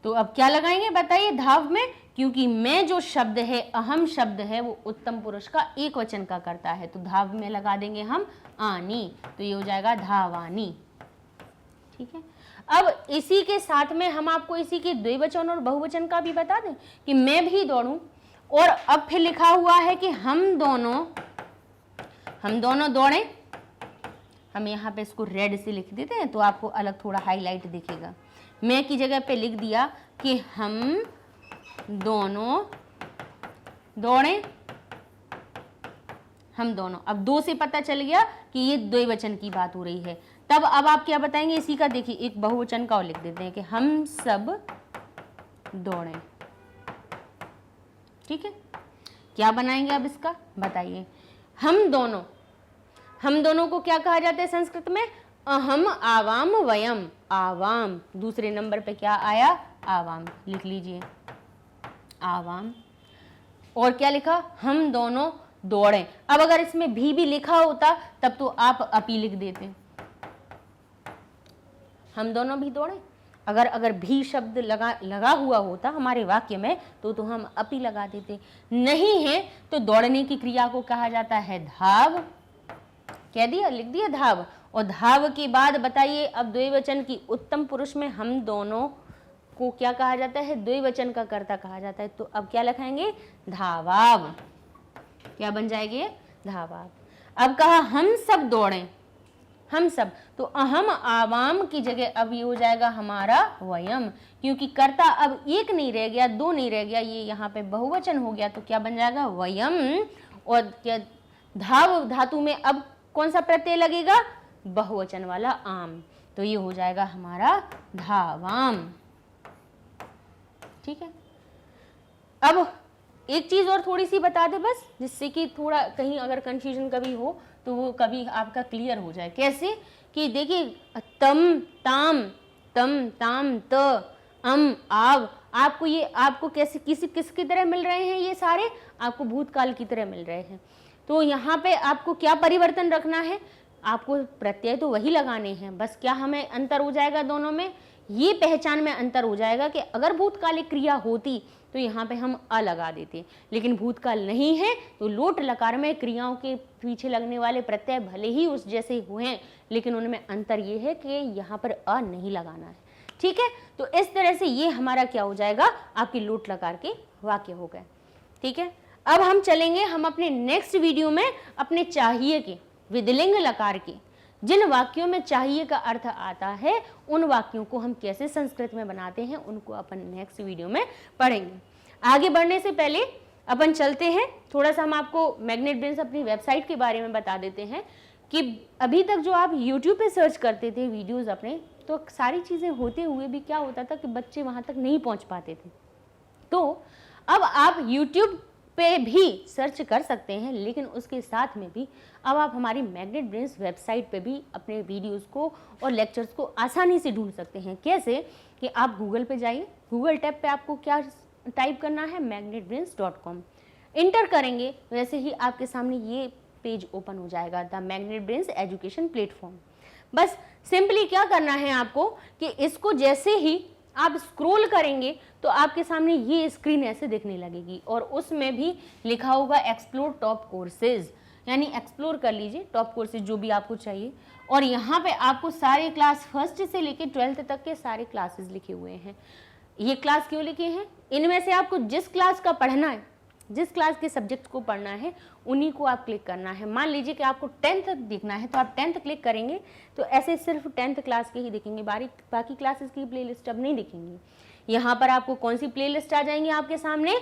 तो अब क्या लगाएंगे बताइए धाव में, क्योंकि मैं जो शब्द है, अहम शब्द है, वो उत्तम पुरुष का एक वचन का करता है, तो धाव में लगा देंगे हम आनी, तो ये हो जाएगा धावानी, ठीक है। अब इसी के साथ में हम आपको इसी के द्विवचन और बहुवचन का भी बता दें कि मैं भी दौड़ूं, और अब फिर लिखा हुआ है कि हम दोनों दौड़ें। हम यहाँ पे इसको रेड से लिख देते हैं तो आपको अलग थोड़ा हाईलाइट दिखेगा। मैं की जगह पे लिख दिया कि हम दोनों दौड़ें, हम दोनों। अब दो से पता चल गया कि ये द्विवचन की बात हो रही है। तब अब आप क्या बताएंगे इसी का, देखिए एक बहुवचन का और लिख देते हैं कि हम सब दौड़ें, ठीक है। क्या बनाएंगे अब इसका बताइए, हम दोनों को क्या कहा जाता है संस्कृत में, अहम आवाम वयम। आवाम दूसरे नंबर पे क्या आया, आवाम, लिख लीजिए आवाम। और क्या लिखा, हम दोनों दौड़े। अब अगर इसमें भी लिखा होता तब तो आप अपी लिख देते, हम दोनों भी दौड़े। अगर भी शब्द लगा हुआ होता हमारे वाक्य में तो हम अपी लगा देते। नहीं है तो दौड़ने की क्रिया को कहा जाता है धाव, कह दिया, लिख दिया धाव। और धाव के बाद बताइए अब द्विवचन की उत्तम पुरुष में हम दोनों को क्या कहा जाता है, द्विवचन का कर्ता कहा जाता है। तो अब क्या लिखाएंगे, धावाव। क्या बन जाएंगे, धावाव। अब कहा हम सब दौड़ें, हम सब, तो अहम आवाम की जगह अब ये हो जाएगा हमारा वयम, क्योंकि कर्ता अब एक नहीं रह गया, दो नहीं रह गया, ये यहाँ पे बहुवचन हो गया, तो क्या बन जाएगा वयम। और क्या धाव धातु में अब कौन सा प्रत्यय लगेगा, बहुवचन वाला आम, तो ये हो जाएगा हमारा धावाम, ठीक है। अब एक चीज और थोड़ी सी बता दे बस, जिससे कि थोड़ा कहीं अगर कंफ्यूजन कभी हो तो वो कभी आपका क्लियर हो जाए। कैसे कि देखिए तम ताम, तम ताम त अम आव, आपको कैसे किसकी तरह मिल रहे हैं, ये सारे आपको भूतकाल की तरह मिल रहे हैं। तो यहाँ पे आपको क्या परिवर्तन रखना है, आपको प्रत्यय तो वही लगाने हैं, बस क्या हमें अंतर हो जाएगा दोनों में, ये पहचान में अंतर हो जाएगा कि अगर भूतकालिक क्रिया होती तो यहाँ पे हम अ लगा देते, लेकिन भूतकाल नहीं है तो लोट लकार में क्रियाओं के पीछे लगने वाले प्रत्यय भले ही उस जैसे हुए हैं, लेकिन उनमें अंतर ये है कि यहाँ पर अ नहीं लगाना है, ठीक है। तो इस तरह से ये हमारा क्या हो जाएगा, आपके लोट लकार के वाक्य हो गए, ठीक है। अब हम चलेंगे हम अपने नेक्स्ट वीडियो में अपने चाहिए के विधिलिंग लकार के जिन वाक्यों में चाहिए का अर्थ आता है उन वाक्यों को हम कैसे संस्कृत में बनाते हैं उनको अपन नेक्स्ट वीडियो में पढ़ेंगे। आगे बढ़ने से पहले अपन चलते हैं, थोड़ा सा हम आपको मैग्नेट ब्रेन्स अपनी वेबसाइट के बारे में बता देते हैं कि अभी तक जो आप YouTube पे सर्च करते थे वीडियोस अपने, तो सारी चीज़ें होते हुए भी क्या होता था कि बच्चे वहाँ तक नहीं पहुँच पाते थे। तो अब आप YouTube पे भी सर्च कर सकते हैं, लेकिन उसके साथ में भी अब आप हमारी मैग्नेट ब्रेन्स वेबसाइट पे भी अपने वीडियोस को और लेक्चर्स को आसानी से ढूंढ सकते हैं। कैसे कि आप गूगल पे जाइए, गूगल टैब पे आपको क्या टाइप करना है, magnetbrains.com इंटर करेंगे, वैसे ही आपके सामने ये पेज ओपन हो जाएगा, the magnet brains education platform. बस सिंपली क्या करना है आपको कि इसको जैसे ही आप स्क्रॉल करेंगे तो आपके सामने ये स्क्रीन ऐसे दिखने लगेगी और उसमें भी लिखा होगा एक्सप्लोर टॉप कोर्सेज, यानी एक्सप्लोर कर लीजिए टॉप कोर्सेज जो भी आपको चाहिए। और यहाँ पे आपको सारे क्लास फर्स्ट से लेकर 12th तक के सारे क्लासेस लिखे हुए हैं। ये क्लास क्यों लिखे हैं, इनमें से आपको जिस क्लास का पढ़ना है, जिस क्लास के सब्जेक्ट को पढ़ना है उन्हीं को आप क्लिक करना है। मान लीजिए कि आपको 10th देखना है तो आप 10th क्लिक करेंगे तो ऐसे सिर्फ 10th क्लास के ही दिखेंगे, बाकी क्लासेस की प्लेलिस्ट अब नहीं दिखेंगी। यहाँ पर आपको कौन सी प्लेलिस्ट आ जाएंगी आपके सामने,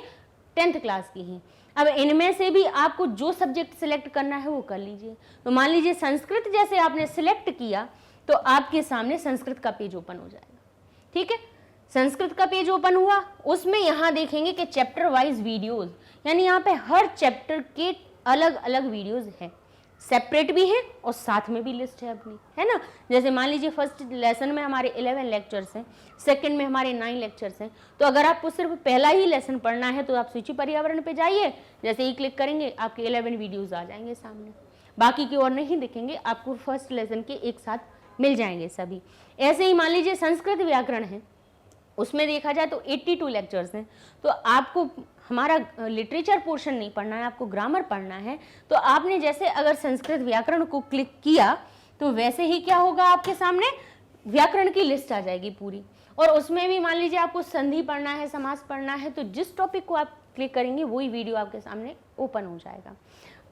10th क्लास की ही। अब इनमें से भी आपको जो सब्जेक्ट सिलेक्ट करना है वो कर लीजिए। तो मान लीजिए संस्कृत जैसे आपने सिलेक्ट किया तो आपके सामने संस्कृत का पेज ओपन हो जाएगा। ठीक है, संस्कृत का पेज ओपन हुआ, उसमें यहाँ देखेंगे कि चैप्टर वाइज वीडियोस, यानी यहाँ पे हर चैप्टर के अलग अलग वीडियोस हैं, सेपरेट भी हैं और साथ में भी लिस्ट है अपनी, है ना। जैसे मान लीजिए फर्स्ट लेसन में हमारे 11 लेक्चर्स हैं, सेकंड में हमारे 9 लेक्चर्स हैं। तो अगर आपको सिर्फ पहला ही लेसन पढ़ना है तो आप सूची पर्यावरण पे जाइए, जैसे ही क्लिक करेंगे आपके 11 वीडियोज़ आ जाएंगे सामने, बाकी की और नहीं दिखेंगे, आपको फर्स्ट लेसन के एक साथ मिल जाएंगे सभी। ऐसे ही मान लीजिए संस्कृत व्याकरण है, उसमें देखा जाए तो 82 लेक्चर्स हैं। तो आपको हमारा लिटरेचर पोर्शन नहीं पढ़ना है, आपको ग्रामर पढ़ना है, तो आपने जैसे अगर संस्कृत व्याकरण को क्लिक किया तो वैसे ही क्या होगा, आपके सामने व्याकरण की लिस्ट आ जाएगी पूरी। और उसमें भी मान लीजिए आपको संधि पढ़ना है, समास पढ़ना है, तो जिस टॉपिक को आप क्लिक करेंगे वही वीडियो आपके सामने ओपन हो जाएगा।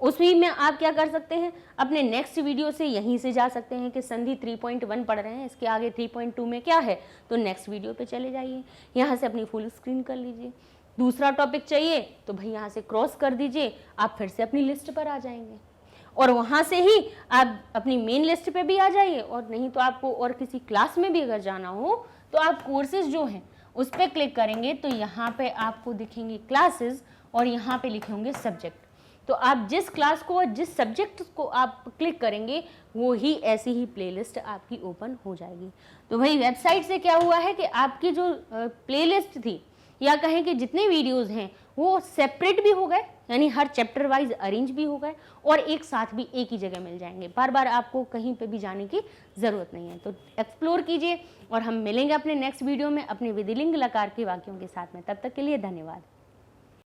उसी में आप क्या कर सकते हैं, अपने नेक्स्ट वीडियो से यहीं से जा सकते हैं कि संधि 3.1 पढ़ रहे हैं, इसके आगे 3.2 में क्या है, तो नेक्स्ट वीडियो पे चले जाइए, यहाँ से अपनी फुल स्क्रीन कर लीजिए। दूसरा टॉपिक चाहिए तो भाई यहाँ से क्रॉस कर दीजिए, आप फिर से अपनी लिस्ट पर आ जाएंगे और वहाँ से ही आप अपनी मेन लिस्ट पे भी आ जाइए। और नहीं तो आपको और किसी क्लास में भी अगर जाना हो तो आप कोर्सेज जो हैं उस पर क्लिक करेंगे तो यहाँ पे आपको दिखेंगे क्लासेस और यहाँ पे लिखे होंगे सब्जेक्ट। तो आप जिस क्लास को और जिस सब्जेक्ट को आप क्लिक करेंगे वो ही ऐसी ही प्लेलिस्ट आपकी ओपन हो जाएगी। तो भाई वेबसाइट से क्या हुआ है कि आपकी जो प्लेलिस्ट थी या कहें कि जितने वीडियोस हैं वो सेपरेट भी हो गए, यानी हर चैप्टर वाइज अरेंज भी हो गए और एक साथ भी एक ही जगह मिल जाएंगे, बार बार आपको कहीं पे भी जाने की ज़रूरत नहीं है। तो एक्सप्लोर कीजिए और हम मिलेंगे अपने नेक्स्ट वीडियो में अपने विधिलिंग लकार के वाक्यों के साथ में। तब तक के लिए धन्यवाद।